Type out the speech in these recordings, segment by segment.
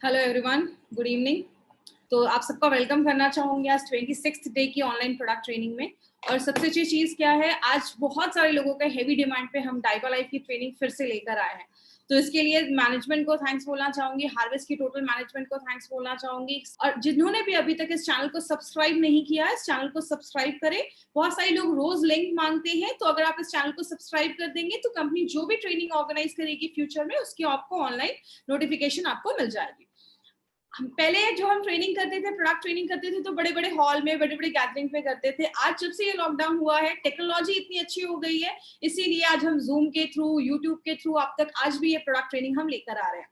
Hello everyone, good evening. तो आप सबका वेलकम करना चाहूँगी आज 26th डे की ऑनलाइन प्रोडक्ट ट्रेनिंग में। और सबसे अच्छी चीज़ क्या है, आज बहुत सारे लोगों का हेवी डिमांड पे हम डाइवा लाइफ की ट्रेनिंग फिर से लेकर आए हैं। तो इसके लिए मैनेजमेंट को थैंक्स बोलना चाहूँगी, हार्वेस्ट की टोटल मैनेजमेंट को थैंक्स बोलना चाहूँगी। और जिन्होंने भी अभी तक इस चैनल को सब्सक्राइब नहीं किया है, इस चैनल को सब्सक्राइब करें। बहुत सारे लोग रोज लिंक मांगते हैं, तो अगर आप इस चैनल को सब्सक्राइब कर देंगे तो कंपनी जो भी ट्रेनिंग ऑर्गेनाइज करेगी फ्यूचर में, उसकी आपको ऑनलाइन नोटिफिकेशन आपको मिल जाएगी। पहले जो हम ट्रेनिंग करते थे, प्रोडक्ट ट्रेनिंग करते थे, तो बड़े बड़े हॉल में, बड़े बड़े गैदरिंग पे करते थे। आज जब से ये लॉकडाउन हुआ है, टेक्नोलॉजी इतनी अच्छी हो गई है, इसीलिए आज हम जूम के थ्रू, यूट्यूब के थ्रू आप तक आज भी ये प्रोडक्ट ट्रेनिंग हम लेकर आ रहे हैं।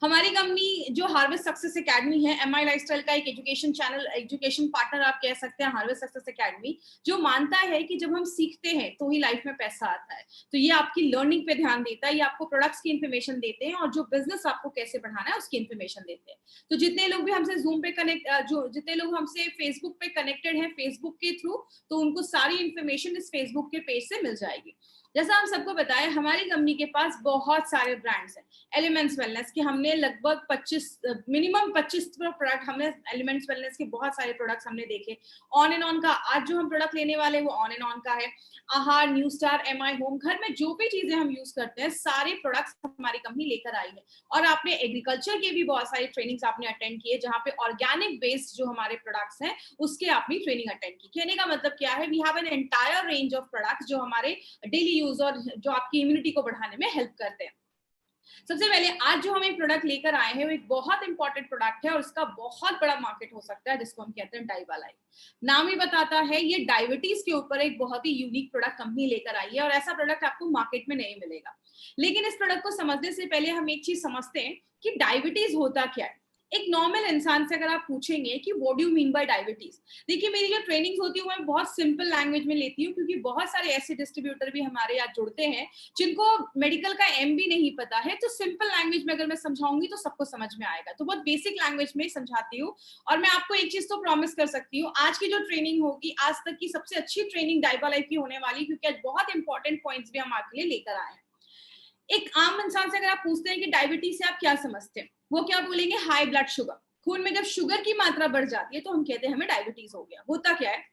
हमारी कंपनी जो हार्वेस्ट सक्सेस एकेडमी है, एमआई लाइफस्टाइल का एक एजुकेशन चैनल, एजुकेशन पार्टनर आप कह सकते हैं हार्वेस्ट सक्सेस एकेडमी, जो मानता है कि जब हम सीखते हैं तो ही लाइफ में पैसा आता है। तो ये आपकी लर्निंग पे ध्यान देता है, ये आपको प्रोडक्ट्स की इन्फॉर्मेशन देते हैं और जो बिजनेस आपको कैसे बढ़ाना है उसकी इन्फॉर्मेशन देते हैं। तो जितने लोग भी हमसे जूम पे जितने लोग हमसे फेसबुक पे कनेक्टेड हैं फेसबुक के थ्रू, तो उनको सारी इन्फॉर्मेशन इस फेसबुक के पेज से मिल जाएगी। जैसा हम सबको बताया, हमारी कंपनी के पास बहुत सारे ब्रांड्स हैं। एलिमेंट्स वेलनेस के हमने लगभग 25 मिनिमम 25 प्रोडक्ट, हमने एलिमेंट्स वेलनेस के बहुत सारे प्रोडक्ट्स हमने देखे। ऑन एंड ऑन का आज जो हम प्रोडक्ट लेने वाले हैं वो ऑन एंड ऑन का है। आहार, न्यू स्टार, एमआई होम, घर में जो भी चीजें हम यूज करते हैं सारे प्रोडक्ट्स हमारी कंपनी लेकर आई है। और आपने एग्रीकल्चर के भी बहुत सारी ट्रेनिंग्स आपने अटेंड किए, जहाँ पे ऑर्गेनिक बेस्ड जो हमारे प्रोडक्ट्स हैं उसके आपने ट्रेनिंग अटेंड की। कहने का मतलब क्या है, we have an entire range of products जो हमारे डेली यूज और जो आपकी इम्यूनिटी को बढ़ाने में हेल्प करते हैं। सबसे पहले आज जो हम एक प्रोडक्ट लेकर आए हैं वो एक बहुत इंपॉर्टेंट प्रोडक्ट है और इसका बहुत बड़ा मार्केट हो सकता है, जिसको हम कहते हैं डाइवा लाइफ। नाम ही बताता है, ये डायबिटीज के ऊपर एक बहुत ही यूनिक प्रोडक्ट कंपनी लेकर आई है और ऐसा प्रोडक्ट आपको मार्केट में नहीं मिलेगा। लेकिन इस प्रोडक्ट को समझने से पहले हम एक चीज समझते हैं कि डायबिटीज होता क्या है। एक नॉर्मल इंसान से अगर आप पूछेंगे कि what do you mean by diabetes, देखिए मेरी जो ट्रेनिंग होती है वो मैं बहुत सिंपल लैंग्वेज में लेती हूँ, क्योंकि बहुत सारे ऐसे डिस्ट्रीब्यूटर भी हमारे यहाँ जुड़ते हैं जिनको मेडिकल का एम भी नहीं पता है। तो सिंपल लैंग्वेज में अगर मैं समझाऊंगी तो सबको समझ में आएगा, तो बहुत बेसिक लैंग्वेज में समझाती हूँ। और मैं आपको एक चीज तो प्रॉमिस कर सकती हूँ, आज की जो ट्रेनिंग होगी आज तक की सबसे अच्छी ट्रेनिंग डाइवा लाइफ की होने वाली, क्योंकि आज बहुत इंपॉर्टेंट पॉइंट्स भी हम आपके लिए लेकर आए हैं। एक आम इंसान से अगर आप पूछते हैं कि डायबिटीज से आप क्या समझते हैं, वो क्या बोलेंगे, हाई ब्लड शुगर। खून में जब शुगर की मात्रा बढ़ जाती है तो हम कहते हैं हमें डायबिटीज हो गया। होता क्या है,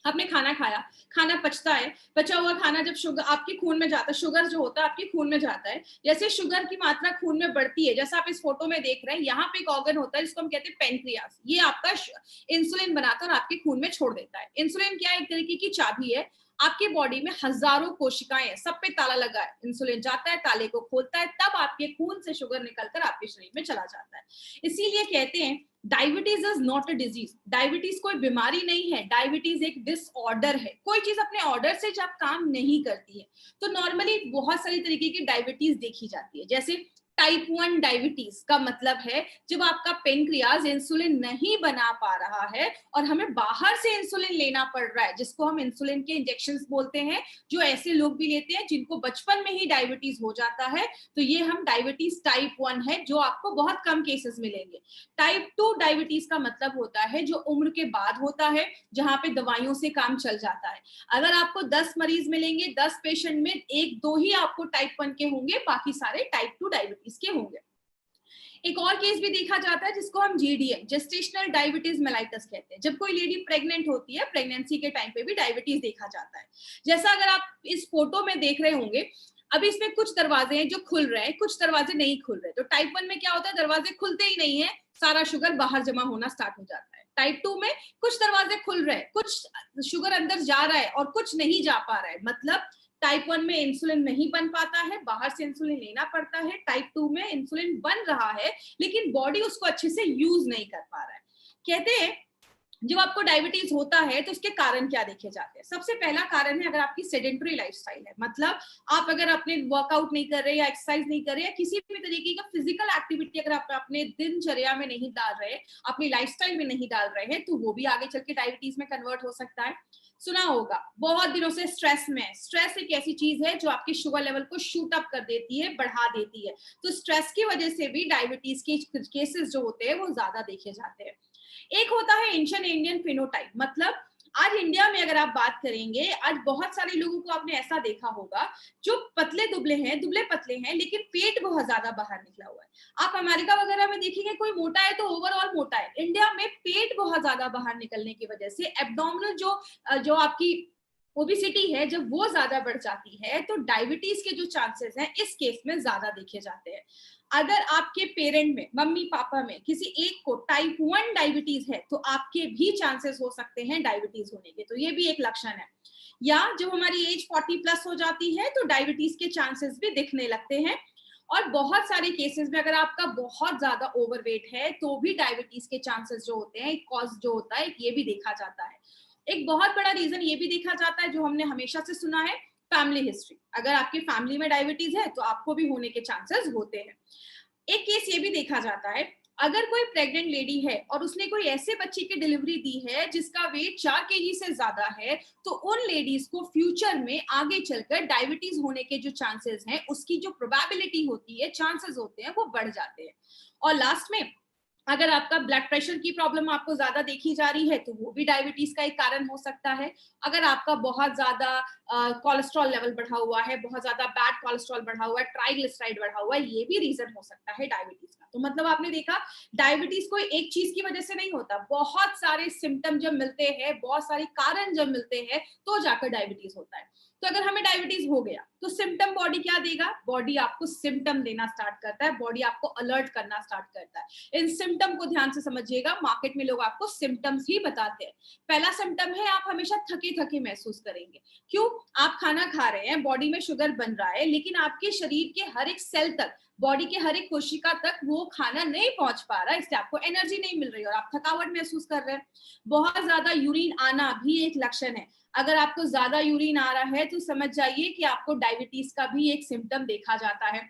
आपने खाना खाया, खाना पचता है, पचा हुआ खाना जब शुगर आपके खून में जाता है, शुगर जो होता है आपके खून में जाता है, जैसे शुगर की मात्रा खून में बढ़ती है, जैसा आप इस फोटो में देख रहे हैं, यहाँ पे एक ऑर्गन होता है जिसको हम कहते हैं पेनक्रियास। ये आपका इंसुलिन बनाकर आपके खून में छोड़ देता है। इंसुलिन क्या है, एक तरीके की चाबी है। आपके बॉडी में हजारों कोशिकाएं हैं, सब पे ताला लगा है, इंसुलिन जाता है, ताले को खोलता है, तब आपके खून से शुगर निकलकर आपके शरीर में चला जाता है। इसीलिए कहते हैं diabetes is not a disease. Diabetes कोई बीमारी नहीं है, डायबिटीज एक डिसऑर्डर है। कोई चीज अपने ऑर्डर से जब काम नहीं करती है, तो नॉर्मली बहुत सारी तरीके की डायबिटीज देखी जाती है। जैसे टाइप 1 डायबिटीज का मतलब है जब आपका पेनक्रियाज इंसुलिन नहीं बना पा रहा है और हमें बाहर से इंसुलिन लेना पड़ रहा है, जिसको हम इंसुलिन के इंजेक्शंस बोलते हैं, जो ऐसे लोग भी लेते हैं जिनको बचपन में ही डायबिटीज हो जाता है। तो ये हम डायबिटीज टाइप 1 है, जो आपको बहुत कम केसेस मिलेंगे। टाइप 2 डायबिटीज का मतलब होता है जो उम्र के बाद होता है, जहां पे दवाइयों से काम चल जाता है। अगर आपको 10 मरीज मिलेंगे, 10 पेशेंट में 1-2 ही आपको टाइप 1 के होंगे, बाकी सारे टाइप 2 डायबिटीज के होंगे। एक और केस भी देखा जाता है जिसको हम जीडीएम, जेस्टेशनल डायबिटीज मेलाइटस कहते हैं। जब कोई लेडी प्रेग्नेंट होती है, प्रेगनेंसी के टाइम पे भी डायबिटीज देखा जाता है। जैसा अगर आप इस फोटो में देख रहे होंगे, अभी इसमें कुछ दरवाजे हैं जो खुल रहे हैं, कुछ दरवाजे नहीं खुल रहे। तो टाइप 1 में क्या होता है, दरवाजे खुलते ही नहीं है, सारा शुगर बाहर जमा होना स्टार्ट हो जाता है। टाइप 2 में कुछ दरवाजे खुल रहे हैं, कुछ शुगर अंदर जा रहा है और कुछ नहीं जा पा रहा है। मतलब टाइप 1 में इंसुलिन नहीं बन पाता है, बाहर से इंसुलिन लेना पड़ता है। टाइप 2 में इंसुलिन बन रहा है लेकिन बॉडी उसको अच्छे से यूज नहीं कर पा रहा है। कहते हैं जब आपको डायबिटीज होता है तो उसके कारण क्या देखे जाते हैं। सबसे पहला कारण है अगर आपकी सेडेंटरी लाइफस्टाइल है, मतलब आप अगर अपने वर्कआउट नहीं कर रहे या एक्सरसाइज नहीं कर रहे या किसी भी तरीके का फिजिकल एक्टिविटी अगर आप अपने दिनचर्या में नहीं डाल रहे, अपनी लाइफस्टाइल में नहीं डाल रहे हैं, तो वो भी आगे चल के डायबिटीज में कन्वर्ट हो सकता है। सुना होगा बहुत दिनों से स्ट्रेस में, स्ट्रेस एक ऐसी चीज है जो आपके शुगर लेवल को शूट अप कर देती है, बढ़ा देती है। तो स्ट्रेस की वजह से भी डायबिटीज के केसेस जो होते हैं वो ज्यादा देखे जाते हैं। एक होता है एंशिएंट इंडियन फिनोटाइप, मतलब आज इंडिया में अगर आप बात करेंगे, आज बहुत सारे लोगों को आपने ऐसा देखा होगा जो पतले दुबले हैं, दुबले पतले हैं, लेकिन पेट बहुत ज्यादा बाहर निकला हुआ है। आप अमेरिका वगैरह में देखेंगे कोई मोटा है तो ओवरऑल मोटा है। इंडिया में पेट बहुत ज्यादा बाहर निकलने की वजह से एब्डोमिनल जो आपकी ओबेसिटी है, जब वो ज्यादा बढ़ जाती है तो डायबिटीज के जो चांसेस हैं इस केस में ज्यादा देखे जाते हैं। अगर आपके पेरेंट में, मम्मी पापा में किसी एक को टाइप 1 डायबिटीज है तो आपके भी चांसेस हो सकते हैं डायबिटीज होने के, तो ये भी एक लक्षण है। या जब हमारी एज 40 प्लस हो जाती है तो डायबिटीज के चांसेस भी दिखने लगते हैं। और बहुत सारे केसेस में अगर आपका बहुत ज्यादा ओवरवेट है तो भी डायबिटीज के चांसेस जो होते हैं, कॉज जो होता है, ये भी देखा जाता है। एक बहुत बड़ा रीजन ये भी देखा जाता है जो हमने हमेशा से सुना है, फैमिली हिस्ट्री। अगर आपकी फैमिली में डायबिटीज है तो आपको भी होने के चांसेस होते हैं। एक केस ये भी देखा जाता है, अगर कोई प्रेग्नेंट लेडी है और उसने कोई ऐसे बच्चे की डिलीवरी दी है जिसका वेट 4 केजी से ज्यादा है, तो उन लेडीज को फ्यूचर में आगे चलकर डायबिटीज होने के जो चांसेस हैं, उसकी जो प्रोबेबिलिटी होती है, चांसेस होते हैं, वो बढ़ जाते हैं। और लास्ट में अगर आपका ब्लड प्रेशर की प्रॉब्लम आपको ज्यादा देखी जा रही है तो वो भी डायबिटीज का एक कारण हो सकता है। अगर आपका बहुत ज्यादा कोलेस्ट्रॉल लेवल बढ़ा हुआ है, बहुत ज्यादा बैड कोलेस्ट्रॉल बढ़ा हुआ है, ट्राइग्लिसराइड बढ़ा हुआ है, ये भी रीजन हो सकता है डायबिटीज का। तो मतलब आपने देखा, डायबिटीज कोई एक चीज की वजह से नहीं होता, बहुत सारे सिम्टम जब मिलते हैं, बहुत सारे कारण जब मिलते हैं तो जाकर डायबिटीज होता है। तो अगर हमें डायबिटीज हो गया तो सिम्टम बॉडी क्या देगा? बॉडी आपको सिम्टम देना स्टार्ट करता है, बॉडी आपको अलर्ट करना स्टार्ट करता है। इन सिम्टम को ध्यान से समझिएगा, मार्केट में लोग आपको सिम्टम्स ही बताते हैं। पहला सिम्टम है, आप हमेशा थके थके महसूस करेंगे। क्यों? आप खाना खा रहे हैं, बॉडी में शुगर बन रहा है, लेकिन आपके शरीर के हर एक सेल तक, बॉडी के हर एक कोशिका तक वो खाना नहीं पहुंच पा रहा है, इसलिए आपको एनर्जी नहीं मिल रही और आप थकावट महसूस कर रहे हैं। बहुत ज्यादा यूरिन आना भी एक लक्षण है। अगर आपको ज्यादा यूरिन आ रहा है तो समझ जाइए कि आपको डायबिटीज का भी एक सिम्टम देखा जाता है।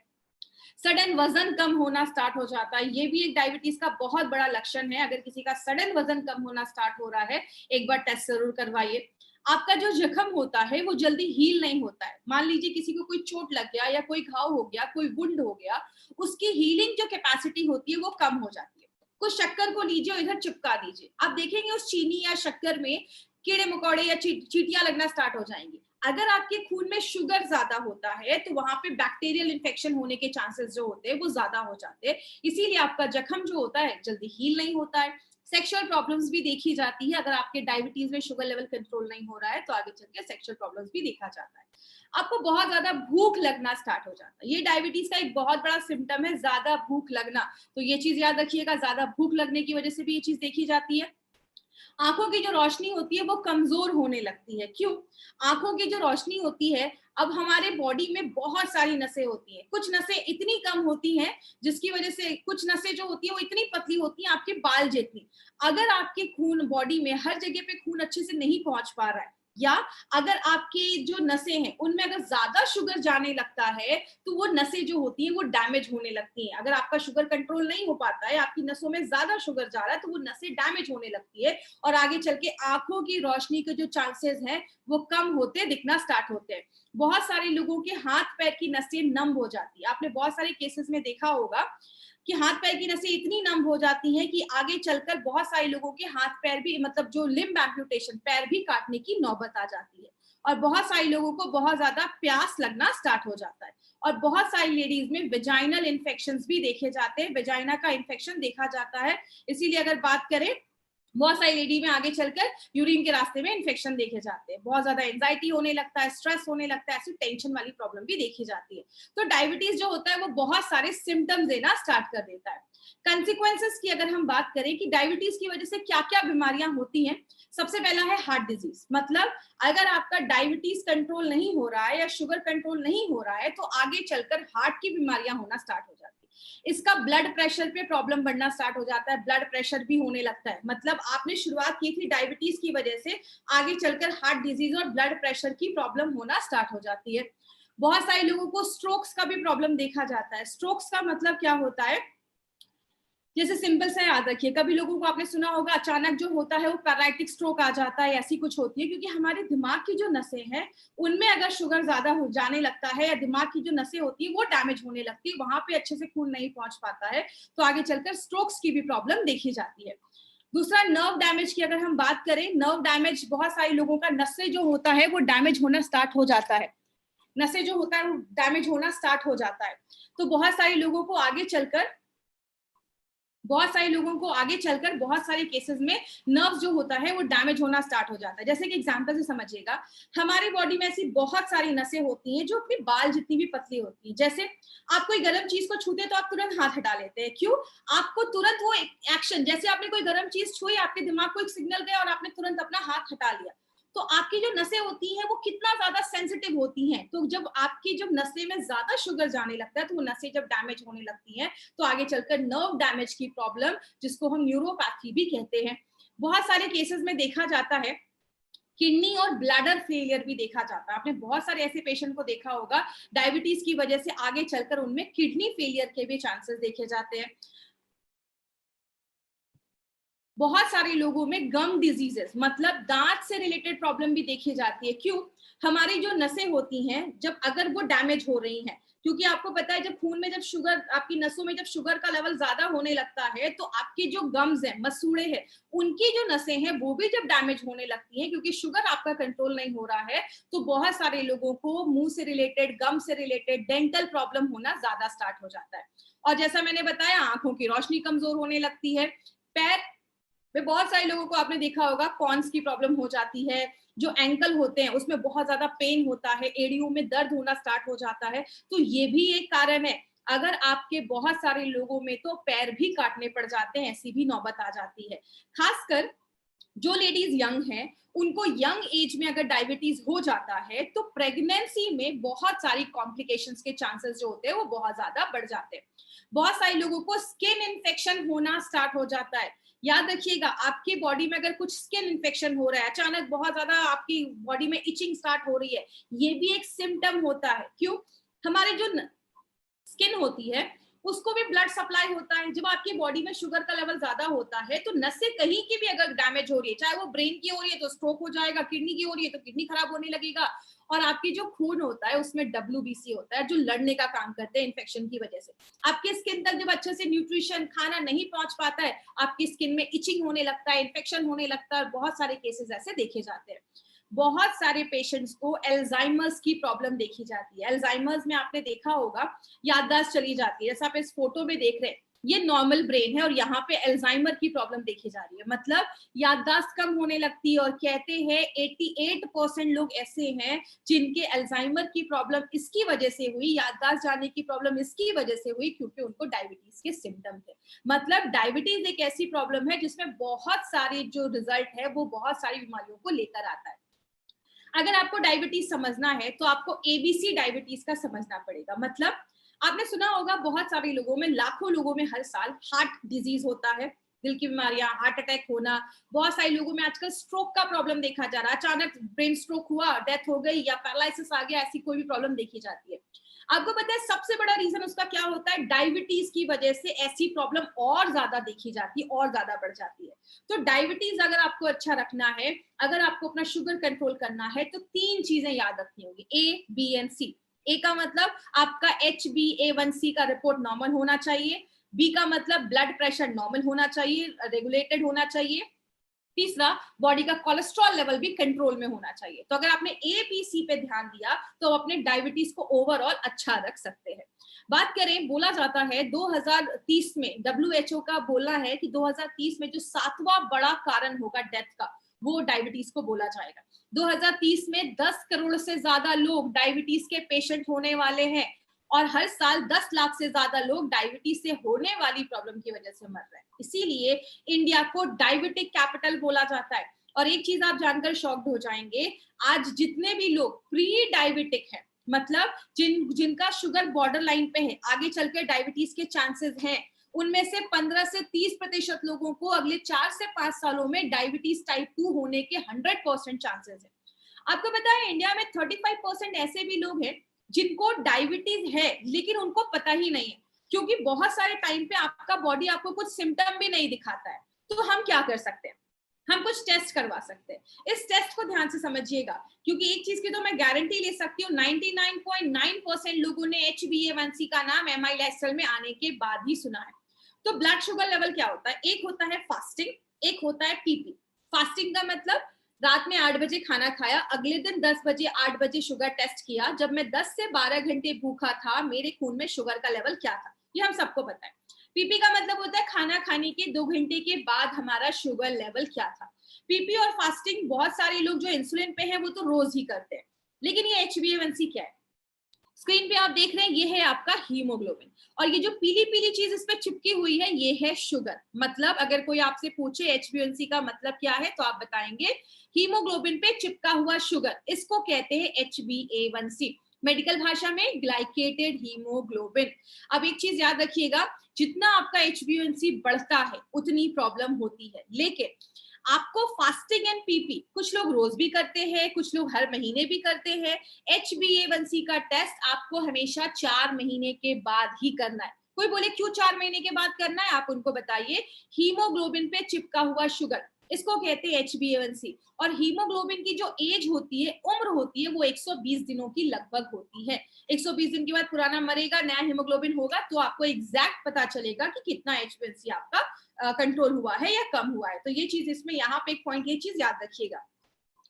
सडन वजन कम होना स्टार्ट हो जाता है, ये भी एक डायबिटीज का बहुत बड़ा लक्षण है। अगर किसी का सडन वजन कम होना स्टार्ट हो रहा है, एक बार टेस्ट जरूर करवाइए। आपका जो जख्म होता है वो जल्दी हील नहीं होता है। मान लीजिए किसी को कोई चोट लग गया या कोई घाव हो गया, कोई वुंड हो गया, उसकी हीलिंग जो कैपेसिटी होती है वो कम हो जाती है। कुछ शक्कर को लीजिए और इधर चिपका दीजिए, आप देखेंगे उस चीनी या शक्कर में कीड़े मकोड़े या चींटियां लगना स्टार्ट हो जाएंगी। अगर आपके खून में शुगर ज्यादा होता है तो वहां पे बैक्टीरियल इन्फेक्शन होने के चांसेस जो होते हैं वो ज्यादा हो जाते हैं, इसीलिए आपका जख्म जो होता है जल्दी हील नहीं होता है। सेक्सुअल प्रॉब्लम्स भी देखी जाती है, अगर आपके डायबिटीज में शुगर लेवल कंट्रोल नहीं हो रहा है तो आगे चल के सेक्सुअल प्रॉब्लम्स भी देखा जाता है। आपको बहुत ज्यादा भूख लगना स्टार्ट हो जाता है, ये डायबिटीज का एक बहुत बड़ा सिम्टम है, ज्यादा भूख लगना। तो ये चीज याद रखिएगा, ज्यादा भूख लगने की वजह से भी ये चीज देखी जाती है। आंखों की जो रोशनी होती है वो कमजोर होने लगती है। क्यों? आंखों की जो रोशनी होती है, अब हमारे बॉडी में बहुत सारी नसें होती हैं, कुछ नसें इतनी कम होती हैं जिसकी वजह से, कुछ नसें जो होती है वो इतनी पतली होती हैं आपके बाल जितनी। अगर आपके खून बॉडी में हर जगह पे खून अच्छे से नहीं पहुंच पा रहा है, या अगर आपकी जो नसें हैं उनमें अगर ज्यादा शुगर जाने लगता है तो वो नसें जो होती हैं वो डैमेज होने लगती हैं। अगर आपका शुगर कंट्रोल नहीं हो पाता है, आपकी नसों में ज्यादा शुगर जा रहा है, तो वो नसें डैमेज होने लगती है और आगे चल के आंखों की रोशनी के जो चांसेस हैं वो कम होते दिखना स्टार्ट होते हैं। बहुत सारे लोगों के हाथ पैर की नसें नम हो जाती है, आपने बहुत सारे केसेस में देखा होगा कि हाथ पैर की नसें इतनी नम हो जाती हैं कि आगे चलकर बहुत सारे लोगों के हाथ पैर भी, मतलब जो लिम्ब एम्पुटेशन, पैर भी काटने की नौबत आ जाती है। और बहुत सारे लोगों को बहुत ज्यादा प्यास लगना स्टार्ट हो जाता है। और बहुत सारी लेडीज में वेजाइनल इन्फेक्शंस भी देखे जाते हैं, वेजाइना का इन्फेक्शन देखा जाता है। इसीलिए अगर बात करें, बहुत सारी लेडी में आगे चलकर यूरिन के रास्ते में इन्फेक्शन देखे जाते हैं, बहुत ज्यादा एंजाइटी होने लगता है, स्ट्रेस होने लगता है, ऐसी टेंशन वाली प्रॉब्लम भी देखी जाती है। तो डायबिटीज जो होता है वो बहुत सारे सिम्टम्स देना स्टार्ट कर देता है। कंसिक्वेंसेस की अगर हम बात करें कि डायबिटीज की वजह से क्या क्या बीमारियां होती हैं, सबसे पहला है हार्ट डिजीज। मतलब अगर आपका डायबिटीज कंट्रोल नहीं हो रहा है या शुगर कंट्रोल नहीं हो रहा है तो आगे चलकर हार्ट की बीमारियां होना स्टार्ट हो जाती है। इसका ब्लड प्रेशर पे प्रॉब्लम बढ़ना स्टार्ट हो जाता है, ब्लड प्रेशर भी होने लगता है। मतलब आपने शुरुआत की थी डायबिटीज की वजह से, आगे चलकर हार्ट डिजीज और ब्लड प्रेशर की प्रॉब्लम होना स्टार्ट हो जाती है। बहुत सारे लोगों को स्ट्रोक्स का भी प्रॉब्लम देखा जाता है। स्ट्रोक्स का मतलब क्या होता है, जैसे सिंपल सा याद रखिए, कभी लोगों को आपने सुना होगा अचानक जो होता है वो पैरालिटिक स्ट्रोक आ जाता है, ऐसी कुछ होती है, क्योंकि हमारे दिमाग की जो नसें हैं उनमें अगर शुगर ज्यादा हो जाने लगता है या दिमाग की जो नसें होती है वो डैमेज होने लगती है, वहां पे अच्छे से खून नहीं पहुंच पाता है, तो आगे चलकर स्ट्रोक्स की भी प्रॉब्लम देखी जाती है। दूसरा नर्व डैमेज की अगर हम बात करें, नर्व डैमेज बहुत सारे लोगों का नसें जो होता है वो डैमेज होना स्टार्ट हो जाता है, नसें जो होता है वो डैमेज होना स्टार्ट हो जाता है। तो बहुत सारे लोगों को आगे चलकर बहुत सारे केसेस में नर्व जो होता है वो डैमेज होना स्टार्ट हो जाता है। जैसे कि एग्जांपल से समझिएगा, हमारी बॉडी में ऐसी बहुत सारी नसें होती हैं जो अपने बाल जितनी भी पतली होती हैं। जैसे आप कोई गर्म चीज को छूते तो आप तुरंत हाथ हटा लेते हैं, क्यों? आपको तुरंत वो एक्शन, जैसे आपने कोई गर्म चीज छुई, आपके दिमाग को एक सिग्नल गया और आपने तुरंत अपना हाथ हटा लिया। तो आपकी जो नसें होती हैं वो कितना ज्यादा सेंसिटिव होती हैं। तो जब आपकी जब नसें में ज्यादा शुगर जाने लगता है तो वो नसें जब डैमेज होने लगती हैं तो आगे चलकर नर्व डैमेज की प्रॉब्लम, जिसको हम न्यूरोपैथी भी कहते हैं, बहुत सारे केसेस में देखा जाता है। किडनी और ब्लैडर फेलियर भी देखा जाता है। आपने बहुत सारे ऐसे पेशेंट को देखा होगा, डायबिटीज की वजह से आगे चलकर उनमें किडनी फेलियर के भी चांसेस देखे जाते हैं। बहुत सारे लोगों में गम डिजीजेस, मतलब दांत से रिलेटेड प्रॉब्लम भी देखी जाती है। क्यों? हमारी जो नसें होती हैं, जब अगर वो डैमेज हो रही हैं, क्योंकि आपको पता है जब खून में जब शुगर, आपकी नसों में जब शुगर का लेवल ज्यादा होने लगता है तो आपकी जो गम्स हैं, मसूड़े हैं, उनकी जो नसें हैं वो भी जब डैमेज होने लगती हैं, क्योंकि शुगर आपका कंट्रोल नहीं हो रहा है, तो बहुत सारे लोगों को मुंह से रिलेटेड, गम से रिलेटेड डेंटल प्रॉब्लम होना ज्यादा स्टार्ट हो जाता है। और जैसा मैंने बताया, आंखों की रोशनी कमजोर होने लगती है। पैर में बहुत सारे लोगों को आपने देखा होगा कॉन्स की प्रॉब्लम हो जाती है, जो एंकल होते हैं उसमें बहुत ज्यादा पेन होता है, एड़ियों में दर्द होना स्टार्ट हो जाता है। तो ये भी एक कारण है। अगर आपके बहुत सारे लोगों में तो पैर भी काटने पड़ जाते हैं, ऐसी भी नौबत आ जाती है। खासकर जो लेडीज यंग हैं, उनको यंग एज में अगर डायबिटीज हो जाता है तो प्रेगनेंसी में बहुत सारी कॉम्प्लिकेशंस के चांसेस जो होते हैं वो बहुत ज्यादा बढ़ जाते हैं। बहुत सारे लोगों को स्किन इन्फेक्शन होना स्टार्ट हो जाता है। याद रखिएगा, आपकी बॉडी में अगर कुछ स्किन इन्फेक्शन हो रहा है, अचानक बहुत ज्यादा आपकी बॉडी में इचिंग स्टार्ट हो रही है, ये भी एक सिम्टम होता है। क्यों? हमारे जो स्किन होती है उसको भी ब्लड सप्लाई होता है। जब आपकी बॉडी में शुगर का लेवल ज्यादा होता है तो नसें कहीं की भी अगर डैमेज हो रही है, चाहे वो ब्रेन की हो रही है तो स्ट्रोक हो जाएगा, किडनी की हो रही है तो किडनी खराब होने लगेगा। और आपकी जो खून होता है उसमें डब्ल्यूबीसी होता है, जो लड़ने का काम करते हैं इन्फेक्शन की वजह से। आपके स्किन तक जब अच्छे से न्यूट्रिशन, खाना नहीं पहुंच पाता है, आपकी स्किन में इचिंग होने लगता है, इन्फेक्शन होने लगता है, और बहुत सारे केसेस ऐसे देखे जाते हैं। बहुत सारे पेशेंट्स को एल्जाइमर्स की प्रॉब्लम देखी जाती है। एल्जाइमर्स में आपने देखा होगा याददाश्त चली जाती है। जैसा आप इस फोटो में देख रहे हैं, ये नॉर्मल ब्रेन है और यहाँ पे एल्जाइमर की प्रॉब्लम देखी जा रही है, मतलब याददाश्त कम होने लगती है। और कहते हैं 88% लोग ऐसे हैं जिनके एल्जाइमर की प्रॉब्लम इसकी वजह से हुई, याददाश्त जाने की प्रॉब्लम इसकी वजह से हुई क्योंकि उनको डायबिटीज के सिम्टम थे। मतलब डायबिटीज एक ऐसी प्रॉब्लम है जिसमें बहुत सारे जो रिजल्ट है वो बहुत सारी बीमारियों को लेकर आता है। अगर आपको डायबिटीज समझना है तो आपको एबीसी डायबिटीज का समझना पड़ेगा। मतलब आपने सुना होगा बहुत सारे लोगों में, लाखों लोगों में हर साल हार्ट डिजीज होता है, दिल की बीमारियां, हार्ट अटैक होना। बहुत सारे लोगों में आजकल स्ट्रोक का प्रॉब्लम देखा जा रहा है, अचानक ब्रेन स्ट्रोक हुआ, डेथ हो गई या पैरालिसिस आ गया, ऐसी कोई भी प्रॉब्लम देखी जाती है। आपको पता है सबसे बड़ा रीजन उसका क्या होता है? डायबिटीज की वजह से ऐसी प्रॉब्लम और ज्यादा देखी जाती है, और ज्यादा बढ़ जाती है। तो डायबिटीज अगर आपको अच्छा रखना है, अगर आपको अपना शुगर कंट्रोल करना है, तो 3 चीजें याद रखनी होगी, ए, बी एंड सी। ए का मतलब आपका HbA1c का रिपोर्ट नॉर्मल होना चाहिए। बी का मतलब ब्लड प्रेशर नॉर्मल होना चाहिए, रेगुलेटेड होना चाहिए। तीसरा, बॉडी का कोलेस्ट्रॉल लेवल भी कंट्रोल में होना चाहिए। तो अगर आपने ABC पे ध्यान दिया तो अपने डायबिटीज को ओवरऑल अच्छा रख सकते हैं। बात करें, बोला जाता है 2030 में, WHO का बोला है कि 2030 में जो 7वां बड़ा कारण होगा डेथ का, वो डायबिटीज को बोला जाएगा। 2030 में 10 करोड़ से ज्यादा लोग डायबिटीज के पेशेंट होने वाले हैं और हर साल 10 लाख से ज्यादा लोग डायबिटीज से होने वाली प्रॉब्लम की वजह से मर रहे हैं। इसीलिए इंडिया को डायबिटिक कैपिटल बोला जाता है। और एक चीज आप जानकर शॉक्ड हो जाएंगे, आज जितने भी लोग प्री डायबिटिक हैं, मतलब जिनका शुगर बॉर्डर लाइन पे है, आगे चलकर डायबिटीज के चांसेस हैं, उनमें से 15 से 30% लोगों को अगले 4 से 5 सालों में डायबिटीज टाइप 2 होने के 100% चांसेस है। आपको पता है इंडिया में 35% ऐसे भी लोग हैं जिनको डायबिटीज है लेकिन उनको पता ही नहीं है, क्योंकि बहुत सारे टाइम पे आपका बॉडी आपको कुछ सिम्टम भी नहीं दिखाता है। तो हम क्या कर सकते हैं? हम कुछ टेस्ट करवा सकते हैं। इस टेस्ट को ध्यान से समझिएगा, क्योंकि एक चीज की तो मैं गारंटी ले सकती हूँ, 99.9% लोगों ने HbA1c का नाम MI लाइफस्टाइल में आने के बाद ही सुना है। तो ब्लड शुगर लेवल क्या होता है? एक होता है फास्टिंग, एक होता है पीपी। फास्टिंग का मतलब रात में 8 बजे खाना खाया, अगले दिन 10 बजे 8 बजे शुगर टेस्ट किया, जब मैं 10 से 12 घंटे भूखा था मेरे खून में शुगर का लेवल क्या था, ये हम सबको पता है। पीपी का मतलब होता है खाना खाने के 2 घंटे के बाद हमारा शुगर लेवल क्या था। पीपी और फास्टिंग बहुत सारे लोग जो इंसुलिन पे हैं वो तो रोज ही करते हैं, लेकिन ये HbA1c क्या है? स्क्रीन पे आप देख रहे हैं, ये है आपका हीमोग्लोबिन, और ये जो पीली पीली चीज इस पे चिपकी हुई है ये है शुगर। मतलब अगर कोई आपसे पूछे HbA1c का मतलब क्या है तो आप बताएंगे हीमोग्लोबिन पे चिपका हुआ शुगर, इसको कहते हैं HbA1c, मेडिकल भाषा में ग्लाइकेटेड हीमोग्लोबिन। अब एक चीज याद रखिएगा, जितना आपका HbA1c बढ़ता है उतनी प्रॉब्लम होती है, लेकिन आपको फास्टिंग एंड पीपी कुछ लोग रोज भी करते हैं, कुछ लोग हर महीने भी करते हैं। HbA1c का टेस्ट आपको हमेशा 4 महीने के बाद ही करना है। कोई बोले क्यों 4 महीने के बाद करना है, आप उनको बताइए। हीमोग्लोबिन पे चिपका हुआ शुगर, इसको कहते हैं HbA1c, और हीमोग्लोबिन की जो एज होती है, उम्र होती है, वो 120 दिनों की लगभग होती है। 120 दिन के बाद पुराना मरेगा, नया हीमोग्लोबिन होगा, तो आपको एग्जैक्ट पता चलेगा कि कितना HbA1c आपका कंट्रोल हुआ है या कम हुआ है। तो ये चीज इसमें यहाँ पे एक पॉइंट, ये चीज याद रखिएगा।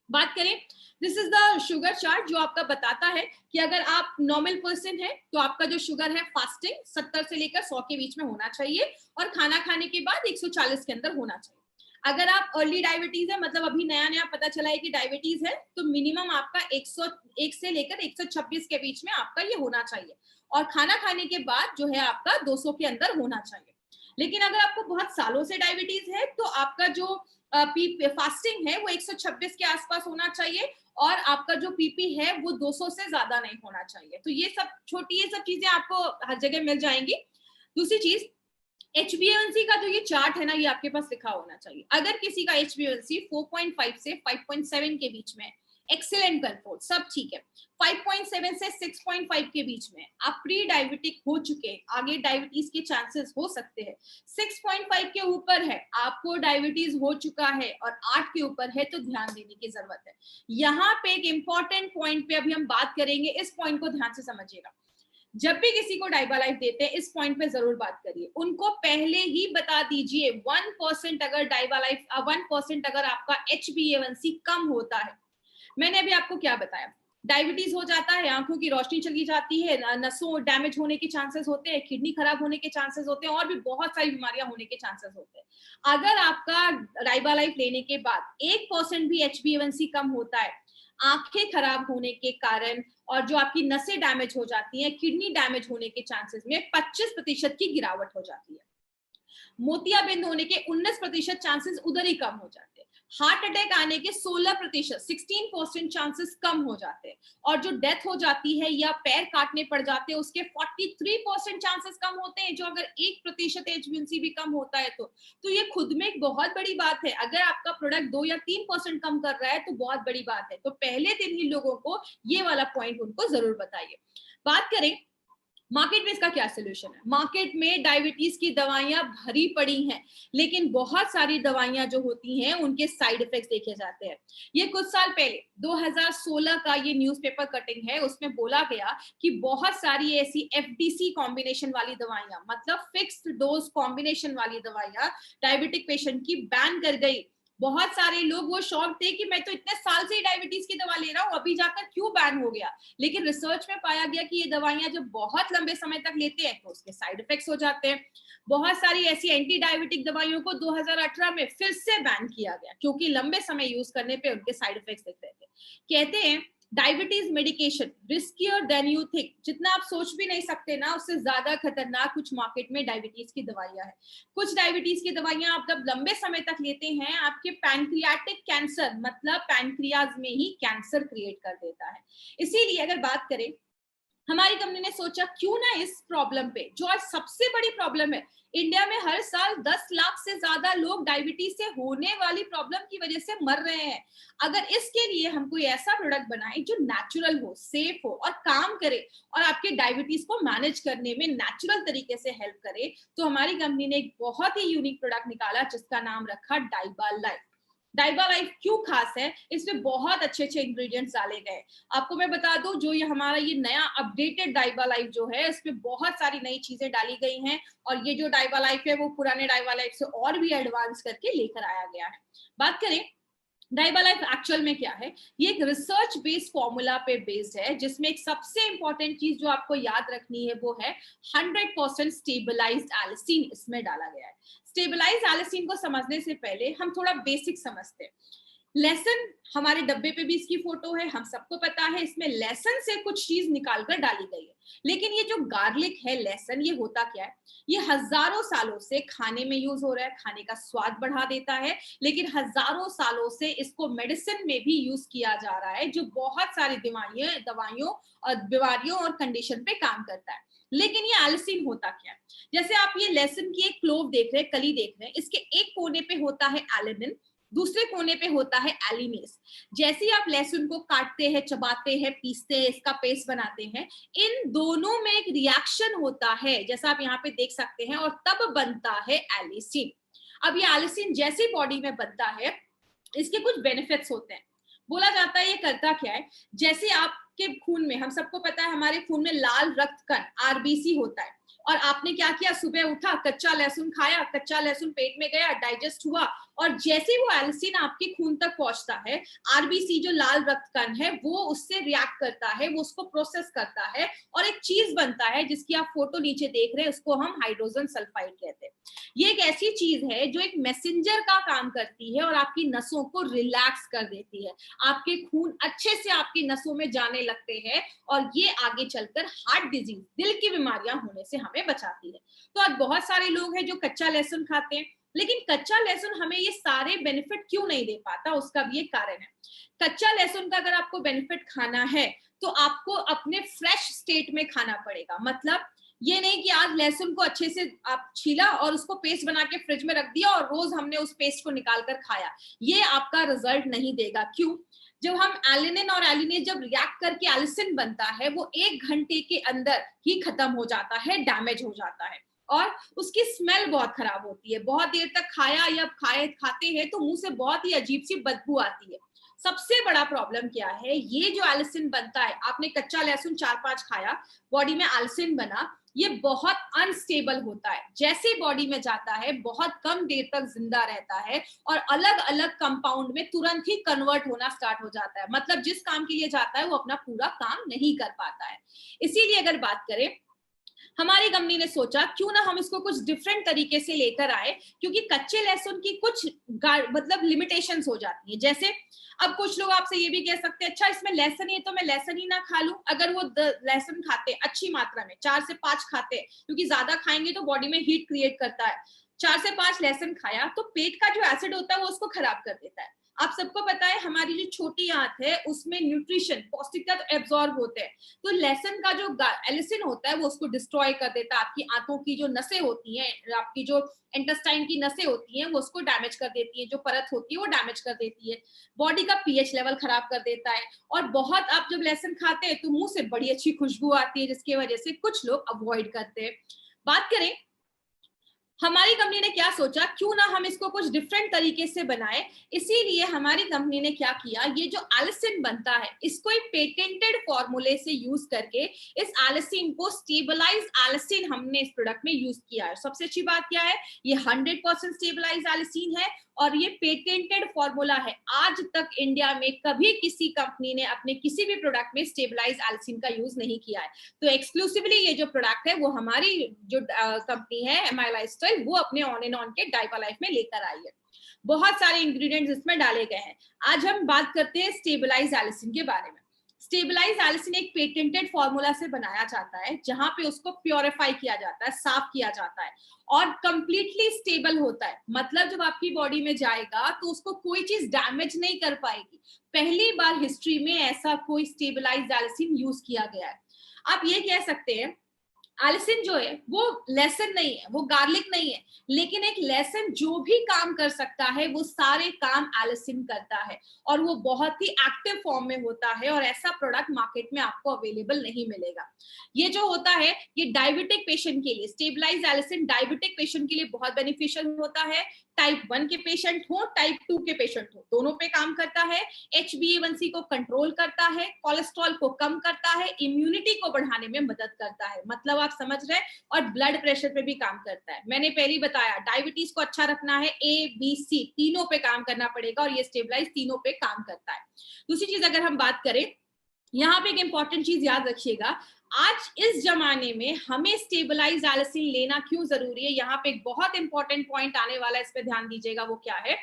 बात करें, this is the sugar chart जो आपका बताता है कि अगर आप नॉर्मल पर्सन है तो आपका जो शुगर है फास्टिंग 70 से लेकर 100 के बीच में होना चाहिए, और खाना खाने के बाद 140 के अंदर होना चाहिए। अगर आप अर्ली डायबिटीज है, मतलब अभी नया नया पता चला है कि डायबिटीज है, तो मिनिमम आपका 101 से लेकर 126 के बीच में आपका ये होना चाहिए, और खाना खाने के बाद जो है आपका 200 के अंदर होना चाहिए। लेकिन अगर आपको बहुत सालों से डायबिटीज है तो आपका जो फास्टिंग है वो 126 के आसपास होना चाहिए, और आपका जो पीपी है वो 200 से ज्यादा नहीं होना चाहिए। तो ये सब छोटी, ये सब चीजें आपको हर जगह मिल जाएंगी। दूसरी चीज, HbA1c का जो ये चार्ट है ना, ये आपके पास लिखा होना चाहिए। अगर किसी का HbA1c 4.5 से 5.7 के बीच में, एक्सीलेंट कंट्रोल, सब ठीक है। 5.7 से 6.5 के बीच में आप प्री डायबिटिक हो चुके, आगे डायबिटीज के चांसेस हो सकते हैं। 6.5 के ऊपर है, आपको डायबिटीज हो चुका है, और 8 के ऊपर है, तो ध्यान देने की जरूरत है। यहाँ पे एक इंपॉर्टेंट पॉइंट पे अभी हम बात करेंगे, इस पॉइंट को ध्यान से समझिएगा। जब भी किसी को डाइबालाइफ देते हैं, इस पॉइंट पे जरूर बात करिए, उनको पहले ही बता दीजिए 1% अगर डाइबालाइफ 1% अगर आपका HbA1c कम होता है, मैंने अभी आपको क्या बताया, डायबिटीज हो जाता है, आंखों की रोशनी चली जाती है, नसों डैमेज होने के चांसेस होते हैं, किडनी खराब होने के चांसेस होते हैं, और भी बहुत सारी बीमारियां होने के चांसेस होते हैं। अगर आपका डाइबालाइफ लेने के बाद 1% भी HbA1c कम होता है, आंखें खराब होने के कारण और जो आपकी नसें डैमेज हो जाती हैं, किडनी डैमेज होने के चांसेस में 25% की गिरावट हो जाती है। मोतियाबिंद होने के 19% चांसेस उधर ही कम हो जाते हैं। हार्ट अटैक आने के 16%, 16% चांसेस कम हो जाते हैं, और जो डेथ हो जाती है या पैर काटने पड़ जाते हैं उसके 43% चांसेस कम होते हैं, जो अगर 1% HbA1c भी कम होता है तो ये खुद में एक बहुत बड़ी बात है। अगर आपका प्रोडक्ट 2 या 3% कम कर रहा है तो बहुत बड़ी बात है। तो पहले दिन ही लोगों को ये वाला पॉइंट उनको जरूर बताइए। बात करें मार्केट में इसका क्या सोल्यूशन है। मार्केट में डायबिटीज की दवाइयां भरी पड़ी हैं, लेकिन बहुत सारी दवाइयां जो होती हैं उनके साइड इफेक्ट्स देखे जाते हैं। ये कुछ साल पहले 2016 का ये न्यूज़पेपर कटिंग है, उसमें बोला गया कि बहुत सारी ऐसी FDC कॉम्बिनेशन वाली दवाइयां, मतलब फिक्स्ड डोज कॉम्बिनेशन वाली दवाइयां डायबिटिक पेशेंट की बैन कर गई। बहुत सारे लोग वो शॉक थे कि मैं तो इतने साल से ही डायबिटीज की दवा ले रहा हूँ, अभी जाकर क्यों बैन हो गया। लेकिन रिसर्च में पाया गया कि ये दवाइयां जब बहुत लंबे समय तक लेते हैं तो उसके साइड इफेक्ट्स हो जाते हैं। बहुत सारी ऐसी एंटी डायबिटिक दवाइयों को 2018 में फिर से बैन किया गया, क्योंकि लंबे समय यूज करने पे उनके साइड इफेक्ट्स दिख रहे थे। कहते हैं diabetes medication riskier than you think, जितना आप सोच भी नहीं सकते ना, उससे ज्यादा खतरनाक कुछ मार्केट में डायबिटीज की दवाइयां हैं। कुछ डायबिटीज की दवाइयां आप जब लंबे समय तक लेते हैं, आपके पैनक्रियाटिक कैंसर, मतलब पैनक्रियाज में ही कैंसर क्रिएट कर देता है। इसीलिए अगर बात करें, हमारी कंपनी ने सोचा क्यों ना इस प्रॉब्लम पे, जो आज सबसे बड़ी प्रॉब्लम है, इंडिया में हर साल 10 लाख से ज्यादा लोग डायबिटीज से होने वाली प्रॉब्लम की वजह से मर रहे हैं। अगर इसके लिए हम कोई ऐसा प्रोडक्ट बनाए जो नेचुरल हो, सेफ हो और काम करे, और आपके डायबिटीज को मैनेज करने में नेचुरल तरीके से हेल्प करे, तो हमारी कंपनी ने एक बहुत ही यूनिक प्रोडक्ट निकाला जिसका नाम रखा डाइबा लाइफ। डाइबा लाइफ क्यों खास है? इसमें बहुत अच्छे अच्छे इंग्रेडिएंट्स डाले गए। आपको मैं बता दूं, जो ये हमारा ये नया अपडेटेड डाइबा लाइफ जो है, इसमें बहुत सारी नई चीजें डाली गई हैं, और ये जो डाइबा लाइफ है वो पुराने डाइबा लाइफ से और भी एडवांस करके लेकर आया गया है। बात करें डाइबा लाइफ एक्चुअल में क्या है, ये एक रिसर्च बेस्ड फॉर्मूला पे बेस्ड है, जिसमें एक सबसे इंपॉर्टेंट चीज जो आपको याद रखनी है वो है 100% स्टेबलाइज्ड एलिसिन इसमें डाला गया है। स्टेबलाइज्ड एलिसिन को समझने से पहले हम थोड़ा बेसिक समझते हैं। लेसन, हमारे डब्बे पे भी इसकी फोटो है, हम सबको पता है इसमें लेसन से कुछ चीज निकालकर डाली गई है। लेकिन ये जो गार्लिक है, लेसन, ये होता क्या है? ये हजारों सालों से खाने में यूज हो रहा है, खाने का स्वाद बढ़ा देता है, लेकिन हजारों सालों से इसको मेडिसिन में भी यूज किया जा रहा है, जो बहुत सारी दवाइयों और बीमारियों और कंडीशन पे काम करता है। लेकिन ये एलिसिन होता क्या है? जैसे आप ये लेसन की एक क्लोव देख रहे हैं, कली देख रहे हैं, इसके एक कोने पे होता है एलिनिन, दूसरे कोने पे होता है एलिनेस। जैसे ही आप लहसुन को काटते हैं, चबाते हैं, पीसते हैं, इसका पेस्ट बनाते हैं, इन दोनों में एक रिएक्शन होता है, जैसा आप यहाँ पे देख सकते हैं, और तब बनता है एलिसिन। अब ये एलिसिन जैसे बॉडी में बनता है, इसके कुछ बेनिफिट्स होते हैं। बोला जाता है ये करता क्या है, जैसे आपके खून में, हम सबको पता है हमारे खून में लाल रक्त कण आरबीसी होता है, और आपने क्या किया, सुबह उठा, कच्चा लहसुन खाया, कच्चा लहसुन पेट में गया, डाइजेस्ट हुआ, और जैसे वो एलिसिन आपके खून तक पहुंचता है, आरबीसी जो लाल रक्त कण है वो उससे रिएक्ट करता है, वो उसको प्रोसेस करता है, और एक चीज बनता है जिसकी आप फोटो नीचे देख रहे हैं, उसको हम हाइड्रोजन सल्फाइड कहते हैं। ये एक ऐसी चीज है जो एक मैसेंजर का काम करती है और आपकी नसों को रिलैक्स कर देती है, आपके खून अच्छे से आपकी नसों में जाने लगते हैं, और ये आगे चलकर हार्ट डिजीज, दिल की बीमारियां होने से हमें बचाती है। तो आज बहुत सारे लोग हैं जो कच्चा लहसुन खाते हैं, लेकिन कच्चा लहसुन हमें ये सारे बेनिफिट क्यों नहीं दे पाता, उसका भी एक कारण है। कच्चा लहसुन का अगर आपको बेनिफिट खाना है तो आपको अपने फ्रेश स्टेट में खाना पड़ेगा। मतलब ये नहीं कि आज लहसुन को अच्छे से आप छीला और उसको पेस्ट बना के फ्रिज में रख दिया और रोज हमने उस पेस्ट को निकाल कर खाया, ये आपका रिजल्ट नहीं देगा। क्यों? जब हम एलिनिन और एलिनेज जब रिएक्ट करके एलिसिन बनता है, वो 1 घंटे के अंदर ही खत्म हो जाता है, डैमेज हो जाता है, और उसकी स्मेल बहुत खराब होती है। बहुत देर तक खाया या खाते हैं तो मुंह से बहुत ही अजीब सी बदबू आती है। सबसे बड़ा प्रॉब्लम क्या है, ये जो एलिसिन बनता है, आपने कच्चा लहसुन 4-5 खाया, बॉडी में एलिसिन बना, ये बहुत अनस्टेबल होता है, जैसे बॉडी में जाता है बहुत कम देर तक जिंदा रहता है, और अलग अलग कंपाउंड में तुरंत ही कन्वर्ट होना स्टार्ट हो जाता है। मतलब जिस काम के लिए जाता है वो अपना पूरा काम नहीं कर पाता है। इसीलिए अगर बात करें, हमारी कंपनी ने सोचा क्यों ना हम इसको कुछ डिफरेंट तरीके से लेकर आए, क्योंकि कच्चे लहसुन की कुछ मतलब लिमिटेशंस हो जाती है। जैसे अब कुछ लोग आपसे ये भी कह सकते हैं, अच्छा इसमें लहसुन है तो मैं लहसुन ही ना खा लूं। अगर वो लहसुन खाते अच्छी मात्रा में, 4 से 5 खाते, क्योंकि ज्यादा खाएंगे तो बॉडी में हीट क्रिएट करता है, 4 से 5 लहसुन खाया तो पेट का जो एसिड होता है वो उसको खराब कर देता है। आप सबको पता है हमारी जो छोटी आंत है उसमें न्यूट्रिशन, पौष्टिक तत्व एब्जॉर्ब होते हैं, तो लहसुन का जो एलिसिन होता है वो उसको डिस्ट्रॉय कर देता है। आपकी आंतों की जो नसें होती हैं, आपकी जो इंटेस्टाइन की नसें होती हैं, वो उसको डैमेज कर देती है, जो परत होती है वो डैमेज कर देती है, बॉडी का पीएच लेवल खराब कर देता है, और बहुत, आप जब लहसुन खाते हैं तो मुंह से बड़ी अच्छी खुशबू आती है, जिसकी वजह से कुछ लोग अवॉइड करते हैं। बात करें, हमारी कंपनी ने क्या सोचा, क्यों ना हम इसको कुछ डिफरेंट तरीके से बनाए। इसीलिए हमारी कंपनी ने क्या किया, ये जो एलिसिन बनता है इसको एक पेटेंटेड फॉर्मूले से यूज करके इस एलिसिन को स्टेबलाइज एलिसिन हमने इस प्रोडक्ट में यूज किया है। सबसे अच्छी बात क्या है, ये 100% स्टेबलाइज एलिसिन है और ये पेटेंटेड फॉर्मूला है। आज तक इंडिया में कभी किसी कंपनी ने अपने किसी भी प्रोडक्ट में स्टेबलाइज एलिसिन का यूज नहीं किया है। तो एक्सक्लूसिवली ये जो प्रोडक्ट है वो हमारी जो कंपनी है एमआई लाइफस्टाइल, वो अपने ऑन एंड ऑन के डाइबा लाइफ में लेकर आई है। बहुत सारे इंग्रेडिएंट्स इसमें डाले गए हैं। आज हम बात करते हैं स्टेबलाइज एलिसिन के बारे में। स्टेबलाइज एलिसिन एक पेटेंटेड फॉर्मूला से बनाया जाता है, जहां पे उसको प्योरीफाई किया जाता है, साफ किया जाता है, और कंप्लीटली स्टेबल होता है। मतलब जब आपकी बॉडी में जाएगा तो उसको कोई चीज डैमेज नहीं कर पाएगी। पहली बार हिस्ट्री में ऐसा कोई स्टेबलाइज एलिसिन यूज किया गया है। आप ये कह सकते हैं, एलिसिन जो है वो लेसन नहीं है, वो गार्लिक नहीं है, लेकिन एक लेसन जो भी काम कर सकता है वो सारे काम एलिसिन करता है और वो बहुत ही एक्टिव फॉर्म में होता है और ऐसा प्रोडक्ट मार्केट में आपको अवेलेबल नहीं मिलेगा। ये जो होता है ये डायबिटिक पेशेंट के लिए, स्टेबलाइज एलिसिन डायबिटिक पेशेंट के लिए बहुत बेनिफिशियल होता है। टाइप 1 के पेशेंट हो, टाइप 2 के पेशेंट हो, दोनों पे काम करता है। HbA1c को कंट्रोल करता है, कोलेस्ट्रॉल को कम करता है, इम्यूनिटी को बढ़ाने में मदद करता है, मतलब आप समझ रहे हैं, और ब्लड प्रेशर पे भी काम करता है। मैंने पहले ही बताया डायबिटीज को अच्छा रखना है, ABC तीनों पे काम करना पड़ेगा और ये स्टेबलाइज तीनों पे काम करता है। दूसरी चीज अगर हम बात करें, यहाँ पे एक इंपॉर्टेंट चीज याद रखिएगा, आज इस जमाने में हमें स्टेबलाइज एलिसिन लेना क्यों जरूरी है। यहाँ पे एक बहुत इंपॉर्टेंट पॉइंट आने वाला है, इस पे ध्यान दीजिएगा। वो क्या है,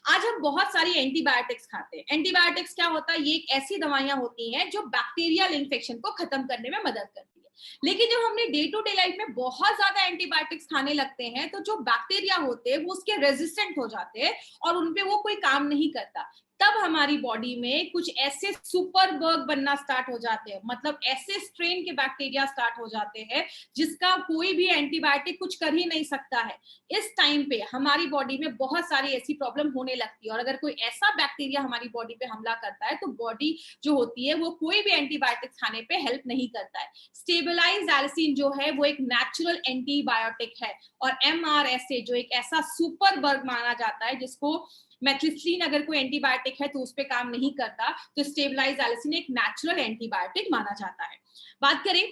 आज हम बहुत सारी एंटीबायोटिक्स खाते हैं। एंटीबायोटिक्स क्या होता है, ये एक ऐसी दवाइयां होती हैं जो बैक्टीरियल इन्फेक्शन को खत्म करने में मदद करती है। लेकिन जब हमने डे टू डे लाइफ में बहुत ज्यादा एंटीबायोटिक्स खाने लगते हैं तो जो बैक्टीरिया होते हैं वो उसके रेजिस्टेंट हो जाते हैं और उनपे वो कोई काम नहीं करता। तब हमारी बॉडी में कुछ ऐसे सुपर बग बनना स्टार्ट हो जाते हैं, मतलब ऐसे स्ट्रेन के बैक्टीरिया स्टार्ट हो जाते हैं जिसका कोई भी एंटीबायोटिक कुछ कर ही नहीं सकता है। इस टाइम पे हमारी बॉडी में बहुत सारी ऐसी प्रॉब्लम होने लगती है और अगर कोई ऐसा बैक्टीरिया हमारी बॉडी पे हमला करता है तो बॉडी जो होती है वो कोई भी एंटीबायोटिक खाने पे हेल्प नहीं करता है। स्टेबलाइज एलिसिन जो है वो एक नेचुरल एंटीबायोटिक है और MRSA जो एक ऐसा सुपर बग माना जाता है जिसको मेथिस्ट्रीन अगर कोई एंटीबायोटिक है तो उस पर काम नहीं करता, तो स्टेबलाइज एलिसिन एक नेचुरल एंटीबायोटिक माना जाता है। बात करें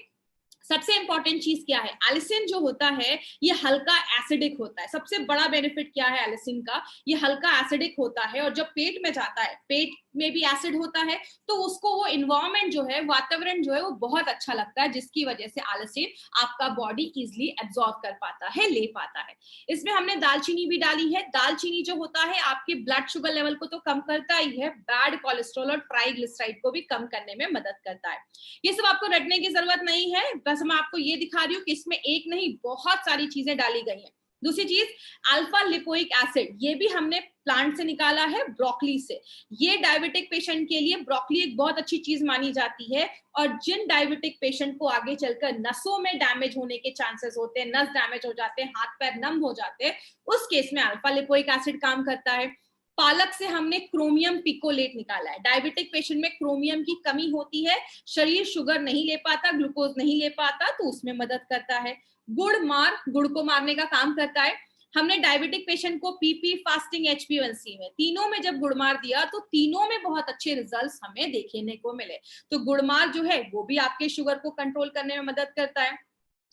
सबसे इंपॉर्टेंट चीज क्या है, एलिसिन जो होता है ये हल्का एसिडिक होता है। सबसे बड़ा बेनिफिट क्या है एलिसिन का, ये हल्का एसिडिक होता है और जब पेट में जाता है, पेट में भी एसिड होता है तो उसको वो इन्वायरमेंट जो है, वातावरण जो है वो बहुत अच्छा लगता है, जिसकी वजह से एलिसिन आपका बॉडी इजिली एब्जॉर्ब कर पाता है, ले पाता है। इसमें हमने दालचीनी भी डाली है। दालचीनी जो होता है आपके ब्लड शुगर लेवल को तो कम करता ही है, बैड कोलेस्ट्रॉल और ट्राइग्लिसराइड को भी कम करने में मदद करता है। ये सब आपको रटने की जरूरत नहीं है, बस मैं आपको ये दिखा रही हूँ कि इसमें एक नहीं बहुत सारी चीजें डाली गई हैं। दूसरी चीज अल्फा लिपोइक एसिड, ये भी हमने प्लांट से निकाला है, ब्रोकली से। ये डायबिटिक पेशेंट के लिए ब्रोकली एक बहुत अच्छी चीज मानी जाती है और जिन डायबिटिक पेशेंट को आगे चलकर नसों में डैमेज होने के चांसेस होते हैं, नस डैमेज हो जाते हैं, हाथ पैर नम हो जाते हैं, उस केस में अल्फा लिपोइक एसिड काम करता है। पालक से हमने क्रोमियम पिकोलेट निकाला है। डायबिटिक पेशेंट में क्रोमियम की कमी होती है, शरीर शुगर नहीं ले पाता, ग्लूकोज नहीं ले पाता, तो उसमें मदद करता है। गुड़ को मारने का काम करता है। हमने डायबिटिक पेशेंट को PP, फास्टिंग, HbA1c में तीनों में जब गुड़मार दिया तो तीनों में बहुत अच्छे रिजल्ट्स हमें देखने को मिले। तो गुड़मार जो है वो भी आपके शुगर को कंट्रोल करने में मदद करता है।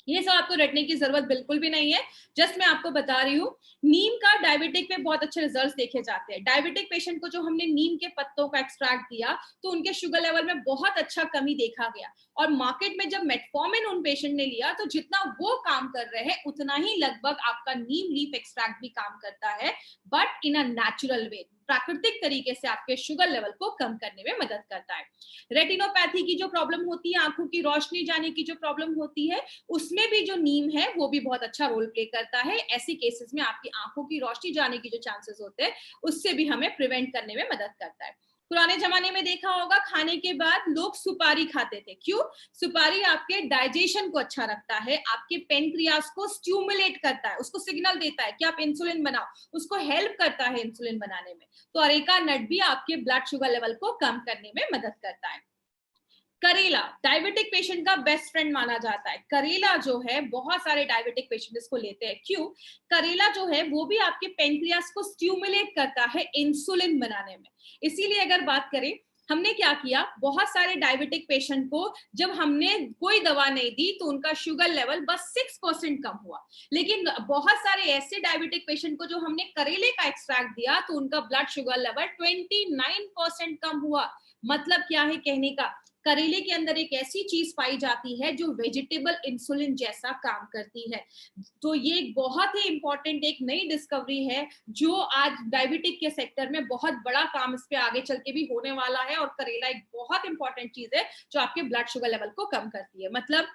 ये सब आपको रटने की जरूरत बिल्कुल भी नहीं है, जस्ट मैं आपको बता रही हूँ। नीम का डायबिटिक पे बहुत अच्छे रिजल्ट्स देखे जाते हैं। डायबिटिक पेशेंट को जो हमने नीम के पत्तों का एक्सट्रैक्ट दिया तो उनके शुगर लेवल में बहुत अच्छा कमी देखा गया और मार्केट में जब मेटफॉर्मिन उन पेशेंट ने लिया तो जितना वो काम कर रहे हैं उतना ही लगभग आपका नीम लीफ एक्सट्रैक्ट भी काम करता है, but in a natural way, प्राकृतिक तरीके से आपके शुगर लेवल को कम करने में मदद करता है। रेटिनोपैथी की जो प्रॉब्लम होती है, आंखों की रोशनी जाने की जो प्रॉब्लम होती है, उसमें भी जो नीम है वो भी बहुत अच्छा रोल प्ले करता है। ऐसी केसेस में आपकी आंखों की रोशनी जाने की जो चांसेस होते हैं उससे भी हमें प्रिवेंट करने में मदद करता है। पुराने जमाने में देखा होगा खाने के बाद लोग सुपारी खाते थे। क्यों? सुपारी आपके डाइजेशन को अच्छा रखता है, आपके पेनक्रियास को स्टिमुलेट करता है, उसको सिग्नल देता है कि आप इंसुलिन बनाओ, उसको हेल्प करता है इंसुलिन बनाने में। तो अरेका नट भी आपके ब्लड शुगर लेवल को कम करने में मदद करता है। करेला डायबिटिक पेशेंट का बेस्ट फ्रेंड माना जाता है। करेला जो है बहुत सारे डायबिटिक पेशेंट इसको लेते हैं। क्यों? करेला जो है वो भी आपके पेनक्रियास को स्टिमुलेट करता है इंसुलिन बनाने में। इसीलिए अगर बात करें, हमने क्या किया, बहुत सारे डायबिटिक पेशेंट को जब हमने कोई दवा नहीं दी तो उनका शुगर लेवल बस 6% कम हुआ। लेकिन बहुत सारे ऐसे डायबिटिक पेशेंट को जो हमने करेले का एक्सट्रैक्ट दिया तो उनका ब्लड शुगर लेवल 29% कम हुआ। मतलब क्या है कहने का, करेले के अंदर एक ऐसी चीज पाई जाती है जो वेजिटेबल इंसुलिन जैसा काम करती है। तो ये बहुत ही इंपॉर्टेंट एक नई डिस्कवरी है जो आज डायबिटिक के सेक्टर में बहुत बड़ा काम इस पे आगे चल के भी होने वाला है और करेला एक बहुत इंपॉर्टेंट चीज है जो आपके ब्लड शुगर लेवल को कम करती है। मतलब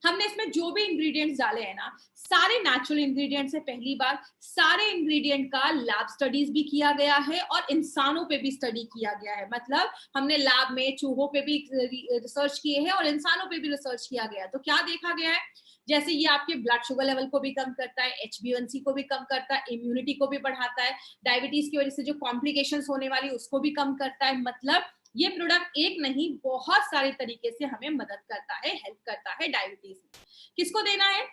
हमने इसमें जो भी इंग्रेडिएंट्स डाले हैं ना, सारे नेचुरल इंग्रेडिएंट्स है। पहली बार सारे इंग्रेडिएंट का लैब स्टडीज भी किया गया है और इंसानों पे भी स्टडी किया गया है। मतलब हमने लैब में चूहों पे भी रिसर्च किए हैं और इंसानों पे भी रिसर्च किया गया है। तो क्या देखा गया है, जैसे ये आपके ब्लड शुगर लेवल को भी कम करता है, HbA1c को भी कम करता है, इम्यूनिटी को भी बढ़ाता है, डायबिटीज की वजह से जो कॉम्प्लिकेशंस होने वाली उसको भी कम करता है। मतलब ये प्रोडक्ट एक नहीं बहुत सारे तरीके से हमें मदद करता है, हेल्प करता है डायबिटीज में। किसको देना है,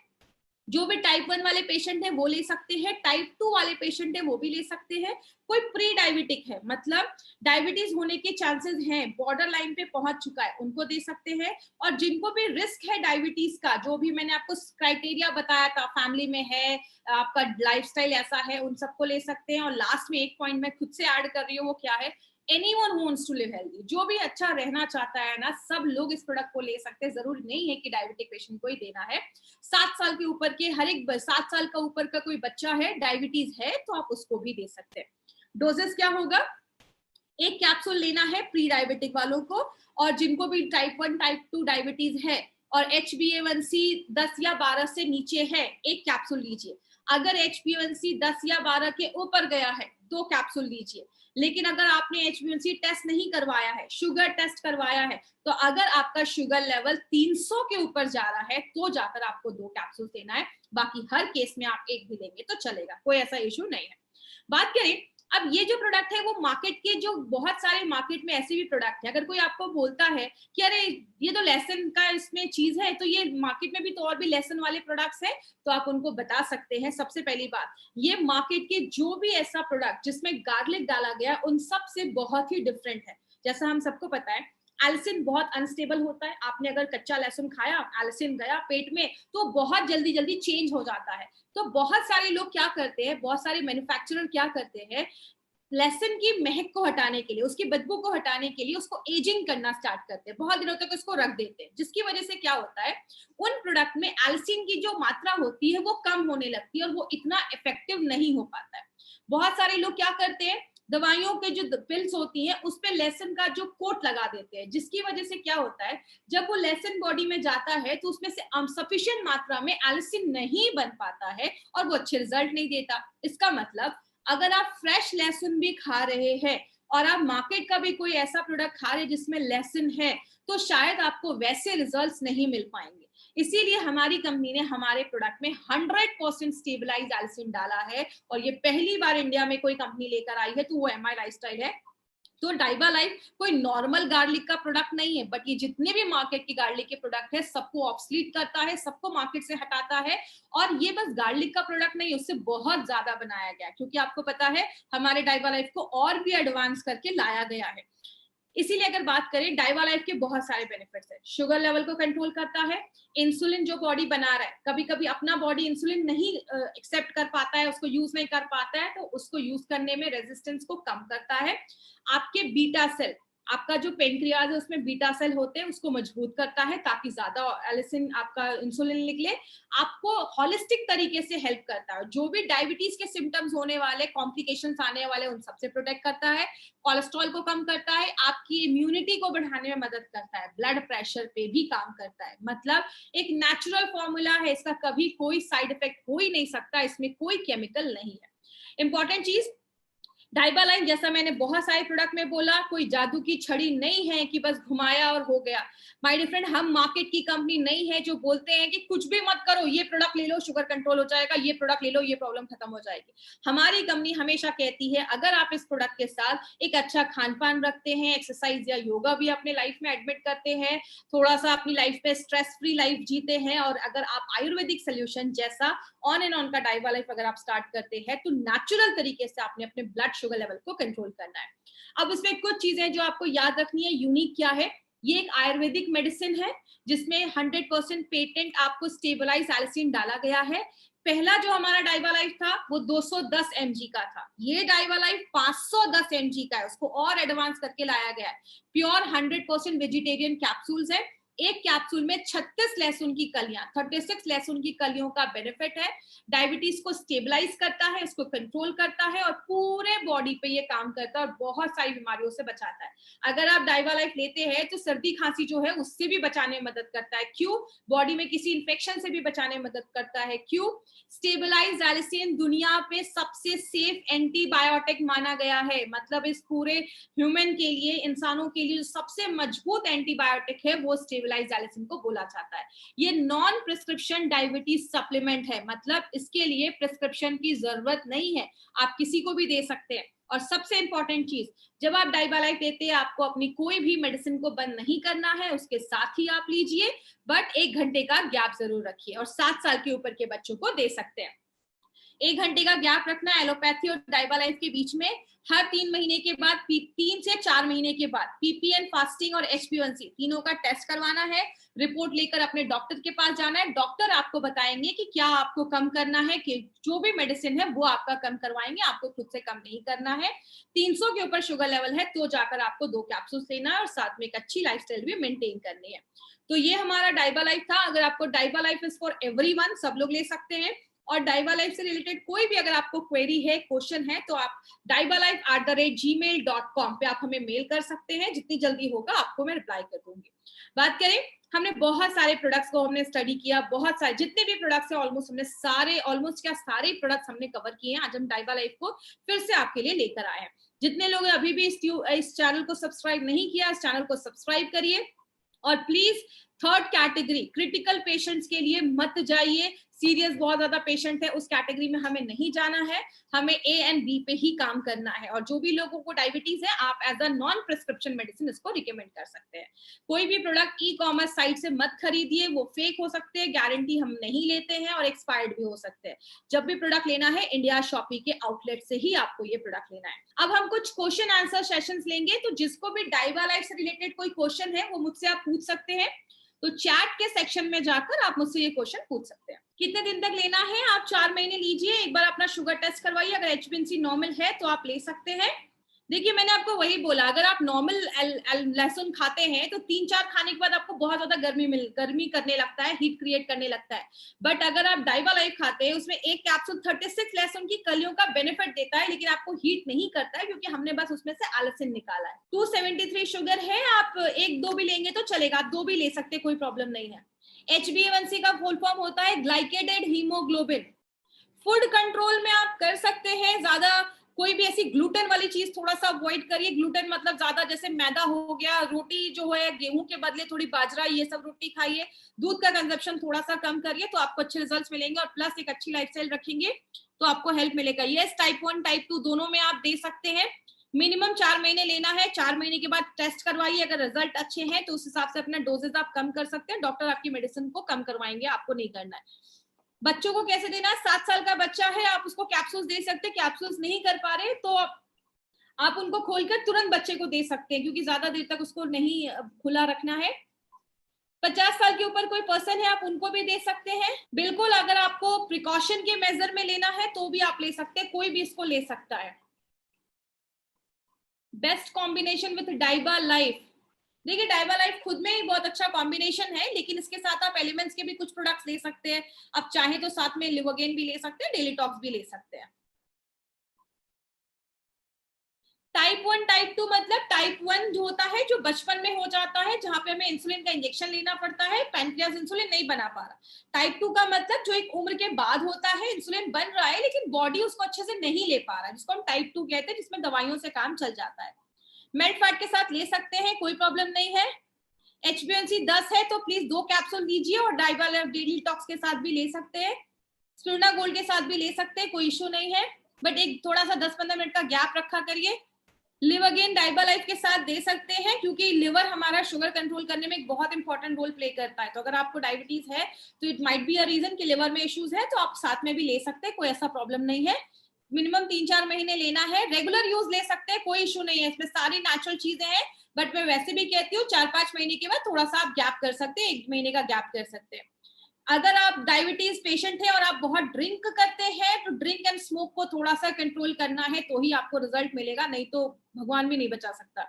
जो भी टाइप 1 वाले पेशेंट है वो ले सकते हैं, टाइप 2 वाले पेशेंट है वो भी ले सकते हैं, कोई प्री डायबिटिक है मतलब डायबिटीज होने के चांसेस हैं, बॉर्डर लाइन पे पहुंच चुका है, उनको दे सकते हैं। और जिनको भी रिस्क है डायबिटीज का, जो भी मैंने आपको क्राइटेरिया बताया था, फैमिली में है, आपका लाइफस्टाइल ऐसा है, उन सबको ले सकते हैं। और लास्ट में एक पॉइंट मैं खुद से ऐड कर रही हूँ, वो क्या है, anyone who wants to live healthy, जो भी अच्छा रहना चाहता है ना, सब लोग इस प्रोडक्ट को ले सकते हैं। जरूरी नहीं है कि डायबिटिक पेशेंट को ही देना है, 7 साल के ऊपर के हर एक 7 साल का ऊपर का कोई बच्चा है, डायबिटीज है, तो आप उसको भी दे सकते हैं। डोजेस क्या होगा, एक कैप्सूल लेना है प्री डायबिटिक वालों को, और जिनको भी टाइप 1 टाइप 2 डायबिटीज है और HbA1c 10 या 12 से नीचे है, एक कैप्सूल लीजिए। अगर HbA1c 10 या 12 के ऊपर गया है, 2 कैप्सूल लीजिए। लेकिन अगर आपने HbA1c टेस्ट नहीं करवाया है, शुगर टेस्ट करवाया है, तो अगर आपका शुगर लेवल 300 के ऊपर जा रहा है, तो जाकर आपको 2 कैप्सूल देना है। बाकी हर केस में आप एक भी लेंगे तो चलेगा, कोई ऐसा इश्यू नहीं है। बात करें अब ये जो प्रोडक्ट है, वो मार्केट के जो बहुत सारे मार्केट में ऐसे भी प्रोडक्ट है, अगर कोई आपको बोलता है कि अरे ये तो लेसन का इसमें चीज है, तो ये मार्केट में भी तो और भी लेसन वाले प्रोडक्ट्स हैं, तो आप उनको बता सकते हैं। सबसे पहली बात, ये मार्केट के जो भी ऐसा प्रोडक्ट जिसमें गार्लिक डाला गया, उन सब से बहुत ही डिफरेंट है। जैसा हम सबको पता है, एल्सिन बहुत अनस्टेबल होता है। आपने अगर कच्चा लहसुन खाया, एल्सिन गया पेट में, तो बहुत जल्दी जल्दी चेंज हो जाता है। तो बहुत सारे लोग क्या करते हैं, बहुत सारे मैन्युफैक्चरर क्या करते हैं, लहसुन की महक को हटाने के लिए, उसकी बदबू को हटाने के लिए उसको एजिंग करना स्टार्ट करते हैं, बहुत दिनों तक उसको रख देते हैं, जिसकी वजह से क्या होता है, उन प्रोडक्ट में एल्सिन की जो मात्रा होती है वो कम होने लगती है और वो इतना इफेक्टिव नहीं हो पाता है। बहुत सारे लोग क्या करते हैं, दवाइयों के जो पिल्स होती हैं उस पे लहसुन का जो कोट लगा देते हैं, जिसकी वजह से क्या होता है, जब वो लहसुन बॉडी में जाता है तो उसमें से सफिशिएंट मात्रा में एल्सिन नहीं बन पाता है और वो अच्छे रिजल्ट नहीं देता। इसका मतलब अगर आप फ्रेश लहसुन भी खा रहे हैं और आप मार्केट का भी कोई ऐसा प्रोडक्ट खा रहे हैं जिसमें लहसुन है, तो शायद आपको वैसे रिजल्ट्स नहीं मिल पाएंगे। इसीलिए हमारी कंपनी ने हमारे प्रोडक्ट में 100% स्टेबलाइज एल्सिन डाला है, और ये पहली बार इंडिया में कोई कंपनी लेकर आई है, तो वो MI लाइफस्टाइल है। तो डाइबा लाइफ कोई नॉर्मल गार्लिक का प्रोडक्ट नहीं है, बट ये जितने भी मार्केट की गार्लिक के प्रोडक्ट है सबको ऑब्सलीट करता है, सबको मार्केट से हटाता है। और ये बस गार्लिक का प्रोडक्ट नहीं, उससे बहुत ज्यादा बनाया गया, क्योंकि आपको पता है हमारे डाइबा लाइफ को और भी एडवांस करके लाया गया है। इसीलिए अगर बात करें, डाइबा लाइफ के बहुत सारे बेनिफिट्स है। शुगर लेवल को कंट्रोल करता है, इंसुलिन जो बॉडी बना रहा है, कभी कभी अपना बॉडी इंसुलिन नहीं एक्सेप्ट कर पाता है, उसको यूज नहीं कर पाता है, तो उसको यूज करने में रेजिस्टेंस को कम करता है। आपके बीटा सेल, आपका जो पेनक्रियाज है उसमें बीटा सेल होते हैं, उसको मजबूत करता है ताकि ज्यादा एलिसिन आपका इंसुलिन निकले। आपको हॉलिस्टिक तरीके से हेल्प करता है, जो भी डायबिटीज के सिम्टम्स होने वाले, कॉम्प्लिकेशंस आने वाले, उन सबसे प्रोटेक्ट करता है। कोलेस्ट्रॉल को कम करता है, आपकी इम्यूनिटी को बढ़ाने में मदद करता है, ब्लड प्रेशर पे भी काम करता है। मतलब एक नेचुरल फॉर्मूला है, इसका कभी कोई साइड इफेक्ट हो ही नहीं सकता, इसमें कोई केमिकल नहीं है। इंपॉर्टेंट चीज, डाइबा लाइन जैसा मैंने बहुत सारे प्रोडक्ट में बोला, कोई जादू की छड़ी नहीं है कि बस घुमाया और हो गया। माय डियर फ्रेंड, हम मार्केट की कंपनी नहीं है जो बोलते हैं कि कुछ भी मत करो, ये प्रोडक्ट ले लो शुगर कंट्रोल हो जाएगा, ये प्रोडक्ट ले लो ये प्रॉब्लम खत्म हो जाएगी। हमारी कंपनी हमेशा कहती है अगर आप इस प्रोडक्ट के साथ एक अच्छा खान पान रखते हैं, एक्सरसाइज या योगा भी अपने लाइफ में एडमिट करते हैं, थोड़ा सा अपनी लाइफ पे स्ट्रेस फ्री लाइफ जीते हैं, और अगर आप आयुर्वेदिक सोल्यूशन जैसा ऑन एंड ऑन का डाइबा लाइफ अगर आप स्टार्ट करते हैं, तो नेचुरल तरीके से आपने अपने ब्लड शुगर लेवल को कंट्रोल करना है। अब इसमें कुछ चीजें जो आपको याद रखनी है, यूनिक क्या है, ये एक आयुर्वेदिक मेडिसिन है जिसमें 100% पेटेंट आपको स्टेबलाइज एल्सिन डाला गया है। पहला जो हमारा डाइबा लाइफ था वो 210 mg का था, ये डाइबा लाइफ 510 mg का है, उसको और एडवांस करके लाया गया है। प्योर 100% वेजिटेरियन कैप्सूल्स है, एक कैप्सूल में 36 लहसुन की कलियां, 36 लहसुन की कलियों का बेनिफिट है। डायबिटीज को स्टेबलाइज करता है, उसको कंट्रोल करता है और पूरे बॉडी पे ये काम करता है और बहुत सारी बीमारियों से बचाता है। अगर आप डाइवा लाइफ लेते हैं तो सर्दी खांसी जो है उससे भी बचाने में मदद करता है। क्यों? बॉडी में किसी इंफेक्शन से भी बचाने में मदद करता है। क्यों? स्टेबलाइज एलिसिन दुनिया पे सबसे सेफ एंटीबायोटिक माना गया है। मतलब इस पूरे ह्यूमन के लिए, इंसानों के लिए जो सबसे मजबूत एंटीबायोटिक है वो स्टेबलाइज एलिसिन को बोला जाता है। ये नॉन प्रिस्क्रिप्शन डायबिटीज सप्लीमेंट है, मतलब इसके लिए प्रिस्क्रिप्शन की जरूरत नहीं है, आप किसी को भी दे सकते हैं। और सबसे इंपॉर्टेंट चीज, जब आप डाइवा लाइफ लेते हैं आपको अपनी कोई भी मेडिसिन को बंद नहीं करना है, उसके साथ ही आप लीजिए, बट 1 घंटे का गैप जरूर रखिए। और 7 साल के ऊपर के बच्चों को दे सकते हैं। 1 घंटे का गैप रखना एलोपैथी और डाइवा लाइफ के बीच में। हर 3 महीने के बाद, 3 से 4 महीने के बाद पीपीएन फास्टिंग और HbA1c तीनों का टेस्ट करवाना है। रिपोर्ट लेकर अपने डॉक्टर के पास जाना है। डॉक्टर आपको बताएंगे कि क्या आपको कम करना है, कि जो भी मेडिसिन है वो आपका कम करवाएंगे, आपको खुद से कम नहीं करना है। 300 के ऊपर शुगर लेवल है तो जाकर आपको 2 कैप्सूल लेना है और साथ में एक अच्छी लाइफस्टाइल भी मेंटेन करनी है। तो ये हमारा डाइवा लाइफ था। अगर आपको डाइवा लाइफ इज फॉर एवरीवन, सब लोग ले सकते हैं। और डाइवा लाइफ से रिलेटेड कोई भी अगर आपको क्वेरी है, क्वेश्चन है, तो आप dibalife@gmail.com पे आप हमें मेल कर सकते हैं। जितनी जल्दी होगा आपको मैं रिप्लाई कर दूंगी। बात करें, हमने बहुत सारे प्रोडक्ट्स को हमने स्टडी किया, बहुत सारे जितने भी प्रोडक्ट्स हैं ऑलमोस्ट हमने सारे प्रोडक्ट्स हमने कवर किए हैं। आज हम डाइवा लाइफ को फिर से आपके लिए लेकर आए हैं। जितने लोग अभी भी इस चैनल को सब्सक्राइब नहीं किया, इस चैनल को सब्सक्राइब करिए। और please 3rd category critical patients के लिए मत जाइए। सीरियस बहुत ज्यादा पेशेंट है, उस कैटेगरी में हमें नहीं जाना है। हमें A एंड B पे ही काम करना है। और जो भी लोगों को डायबिटीज है, आप as a non prescription medicine इसको रिकमेंड कर सकते हैं। कोई भी प्रोडक्ट ई-कॉमर्स साइट से मत खरीदिए, वो फेक हो सकते हैं, गारंटी हम नहीं लेते हैं और एक्सपायर्ड भी हो सकते हैं। जब भी प्रोडक्ट लेना है, इंडिया शॉपी के आउटलेट से ही आपको ये प्रोडक्ट लेना है। अब हम कुछ क्वेश्चन आंसर सेशंस लेंगे, तो जिसको भी डाइवा लाइफ से रिलेटेड कोई क्वेश्चन है वो मुझसे आप पूछ सकते हैं। तो चैट के सेक्शन में जाकर आप मुझसे ये क्वेश्चन पूछ सकते हैं। कितने दिन तक लेना है? आप 4 महीने लीजिए, एक बार अपना शुगर टेस्ट करवाइए। अगर HbA1c नॉर्मल है तो आप ले सकते हैं। देखिए, मैंने आपको वही बोला, अगर आप नॉर्मल लहसुन खाते हैं तो 3-4 खाने के बाद आपको बहुत ज्यादा गर्मी करने लगता है, हीट क्रिएट करने लगता है। बट अगर आप डाइवा लाइफ खाते हैं, उसमें एक कैप्सूल 36 लहसुन की कलियों का बेनिफिट देता है, लेकिन आपको हीट नहीं करता है, क्योंकि हमने बस उसमें से एलिसिन निकाला है। 273 शुगर है, आप 1-2 भी लेंगे तो चलेगा, आप 2 भी ले सकते, कोई प्रॉब्लम नहीं है। HbA1c का फुल फॉर्म होता है ग्लाइकेटेड हीमोग्लोबिन। फूड कंट्रोल में आप कर सकते हैं, ज्यादा कोई भी ऐसी ग्लूटेन वाली चीज थोड़ा सा अवॉइड करिए। ग्लूटेन मतलब ज्यादा जैसे मैदा हो गया, रोटी जो है गेहूं के बदले थोड़ी बाजरा, ये सब रोटी खाइए। दूध का कंजप्शन थोड़ा सा कम करिए तो आपको अच्छे रिजल्ट्स मिलेंगे और प्लस एक अच्छी लाइफस्टाइल रखेंगे तो आपको हेल्प मिलेगा। यस, टाइप 1 टाइप 2 दोनों में आप दे सकते हैं। मिनिमम 4 महीने लेना है। 4 महीने के बाद टेस्ट करवाइए, अगर रिजल्ट अच्छे हैं तो उस हिसाब से अपना डोजेज आप कम कर सकते हैं। डॉक्टर आपकी मेडिसिन को कम करवाएंगे, आपको नहीं करना है। बच्चों को कैसे देना है? 7 साल का बच्चा है, आप उसको कैप्सूल्स दे सकते हैं। कैप्सूल्स नहीं कर पा रहे तो आप उनको खोलकर तुरंत बच्चे को दे सकते हैं, क्योंकि ज्यादा देर तक उसको नहीं खुला रखना है। 50 साल के ऊपर कोई पर्सन है, आप उनको भी दे सकते हैं। बिल्कुल, अगर आपको प्रिकॉशन के मेजर में लेना है तो भी आप ले सकते हैं, कोई भी इसको ले सकता है। Best combination with डाइवा life. देखिए, डाइवा लाइफ खुद में ही बहुत अच्छा कॉम्बिनेशन है, लेकिन इसके साथ आप एलिमेंट्स के भी कुछ प्रोडक्ट्स ले सकते हैं। आप चाहे तो साथ में लिवोगेन भी ले सकते हैं, डेली टॉक्स भी ले सकते हैं। टाइप 1 टाइप 2 मतलब टाइप 1 जो होता है जो बचपन में हो जाता है, जहां पे हमें इंसुलिन का इंजेक्शन लेना पड़ता है, पैनक्रियाज इंसुलिन नहीं बना पा रहा। टाइप 2 का मतलब जो एक उम्र के बाद होता है, इंसुलिन बन रहा है लेकिन बॉडी उसको अच्छे से नहीं ले पा रहा है, जिसको हम टाइप 2 कहते हैं, जिसमें दवाइयों से काम चल जाता है। मेड फैट के साथ ले सकते हैं, कोई प्रॉब्लम नहीं है। HbA1c 10 है तो प्लीज 2 कैप्सूल लीजिए, और डाइवा लाइफ डेली टॉक्स के साथ भी ले सकते हैं, स्पिरुलिना गोल्ड के साथ भी ले सकते हैं, कोई इश्यू नहीं है। बट एक थोड़ा सा 10-15 मिनट का गैप रखा करिए। लिवोगेन डाइवा लाइफ के साथ दे सकते हैं, क्योंकि लिवर हमारा शुगर कंट्रोल करने में एक बहुत इंपॉर्टेंट रोल प्ले करता है। तो अगर आपको डायबिटीज है तो it might be a reason कि लिवर में इश्यूज है, तो आप साथ में भी ले सकते हैं, कोई ऐसा प्रॉब्लम नहीं है। मिनिमम 3-4 महीने लेना है। रेगुलर यूज ले सकते हैं, कोई इशू नहीं है, इसमें सारी नेचुरल चीजें हैं। बट मैं वैसे भी कहती हूँ 4-5 महीने के बाद थोड़ा सा आप गैप कर सकते हैं, 1 महीने का गैप कर सकते हैं। अगर आप डायबिटीज पेशेंट है और आप बहुत ड्रिंक करते हैं तो ड्रिंक एंड स्मोक को थोड़ा सा कंट्रोल करना है, तो ही आपको रिजल्ट मिलेगा, नहीं तो भगवान भी नहीं बचा सकता।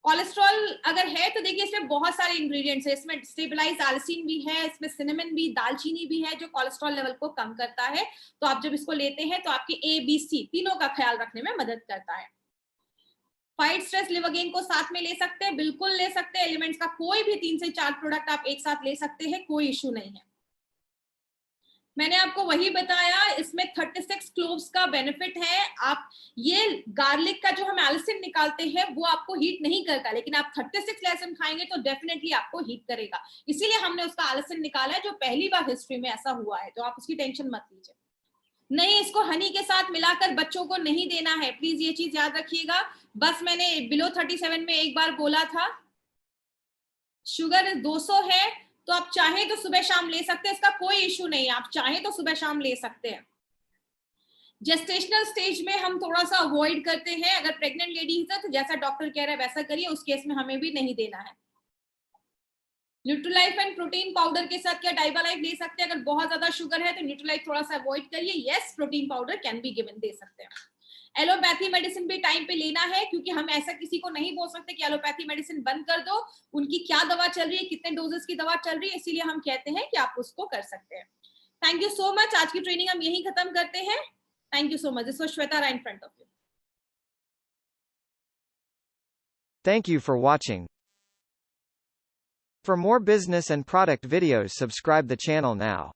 कोलेस्ट्रॉल अगर है तो देखिए इसमें बहुत सारे इंग्रेडिएंट्स है, इसमें स्टेबलाइज अल्सिन भी है, इसमें सिनेमन भी, दालचीनी भी है जो कोलेस्ट्रॉल लेवल को कम करता है। तो आप जब इसको लेते हैं तो आपके ABC तीनों का ख्याल रखने में मदद करता है। फाइट स्ट्रेस लिवर गेन को साथ में ले सकते हैं, बिल्कुल ले सकते हैं। एलिमेंट्स का कोई भी 3 से 4 प्रोडक्ट आप एक साथ ले सकते हैं, कोई इश्यू नहीं है। मैंने आपको वही बताया, इसमें 36 क्लोव्स का बेनिफिट है। आप ये गार्लिक का जो हम एल्सिन निकालते हैं वो आपको हीट नहीं करता, लेकिन आप 36 लहसुन खाएंगे तो डेफिनेटली आपको हीट करेगा। इसीलिए हमने उसका एल्सिन निकाला है, जो पहली बार हिस्ट्री में ऐसा हुआ है, तो आप उसकी टेंशन मत लीजिए। नहीं, इसको हनी के साथ मिलाकर बच्चों को नहीं देना है, प्लीज ये चीज याद रखिएगा। बस मैंने बिलो 37 में एक बार बोला था, शुगर 200 है तो आप चाहे तो सुबह शाम ले सकते हैं, इसका कोई इश्यू नहीं है, आप चाहे तो सुबह शाम ले सकते हैं। जेस्टेशनल स्टेज में हम थोड़ा सा अवॉइड करते हैं, अगर प्रेग्नेंट लेडीज है तो जैसा डॉक्टर कह रहा है वैसा करिए, उस केस में हमें भी नहीं देना है। न्यूट्रीलाइफ एंड प्रोटीन पाउडर के साथ क्या डाइबालाइफ ले सकते हैं? अगर बहुत ज्यादा शुगर है तो न्यूट्रीलाइफ थोड़ा सा अवॉइड करिए। Yes, protein powder can be given, दे सकते हैं। एलोपैथी मेडिसिन भी टाइम पे लेना है, क्योंकि हम ऐसा किसी को नहीं बोल सकते कि एलोपैथी मेडिसिन बंद कर दो। उनकी क्या दवा चल रही है, कितने डोजेस की दवा चल रही है, इसीलिए हम कहते हैं कि आप उसको कर सकते हैं। Thank you so much. आज की ट्रेनिंग हम यही खत्म करते हैं। Thank you so much. This was Shweta Rai in front of you. Thank you for watching. For more business and product videos, subscribe the channel now.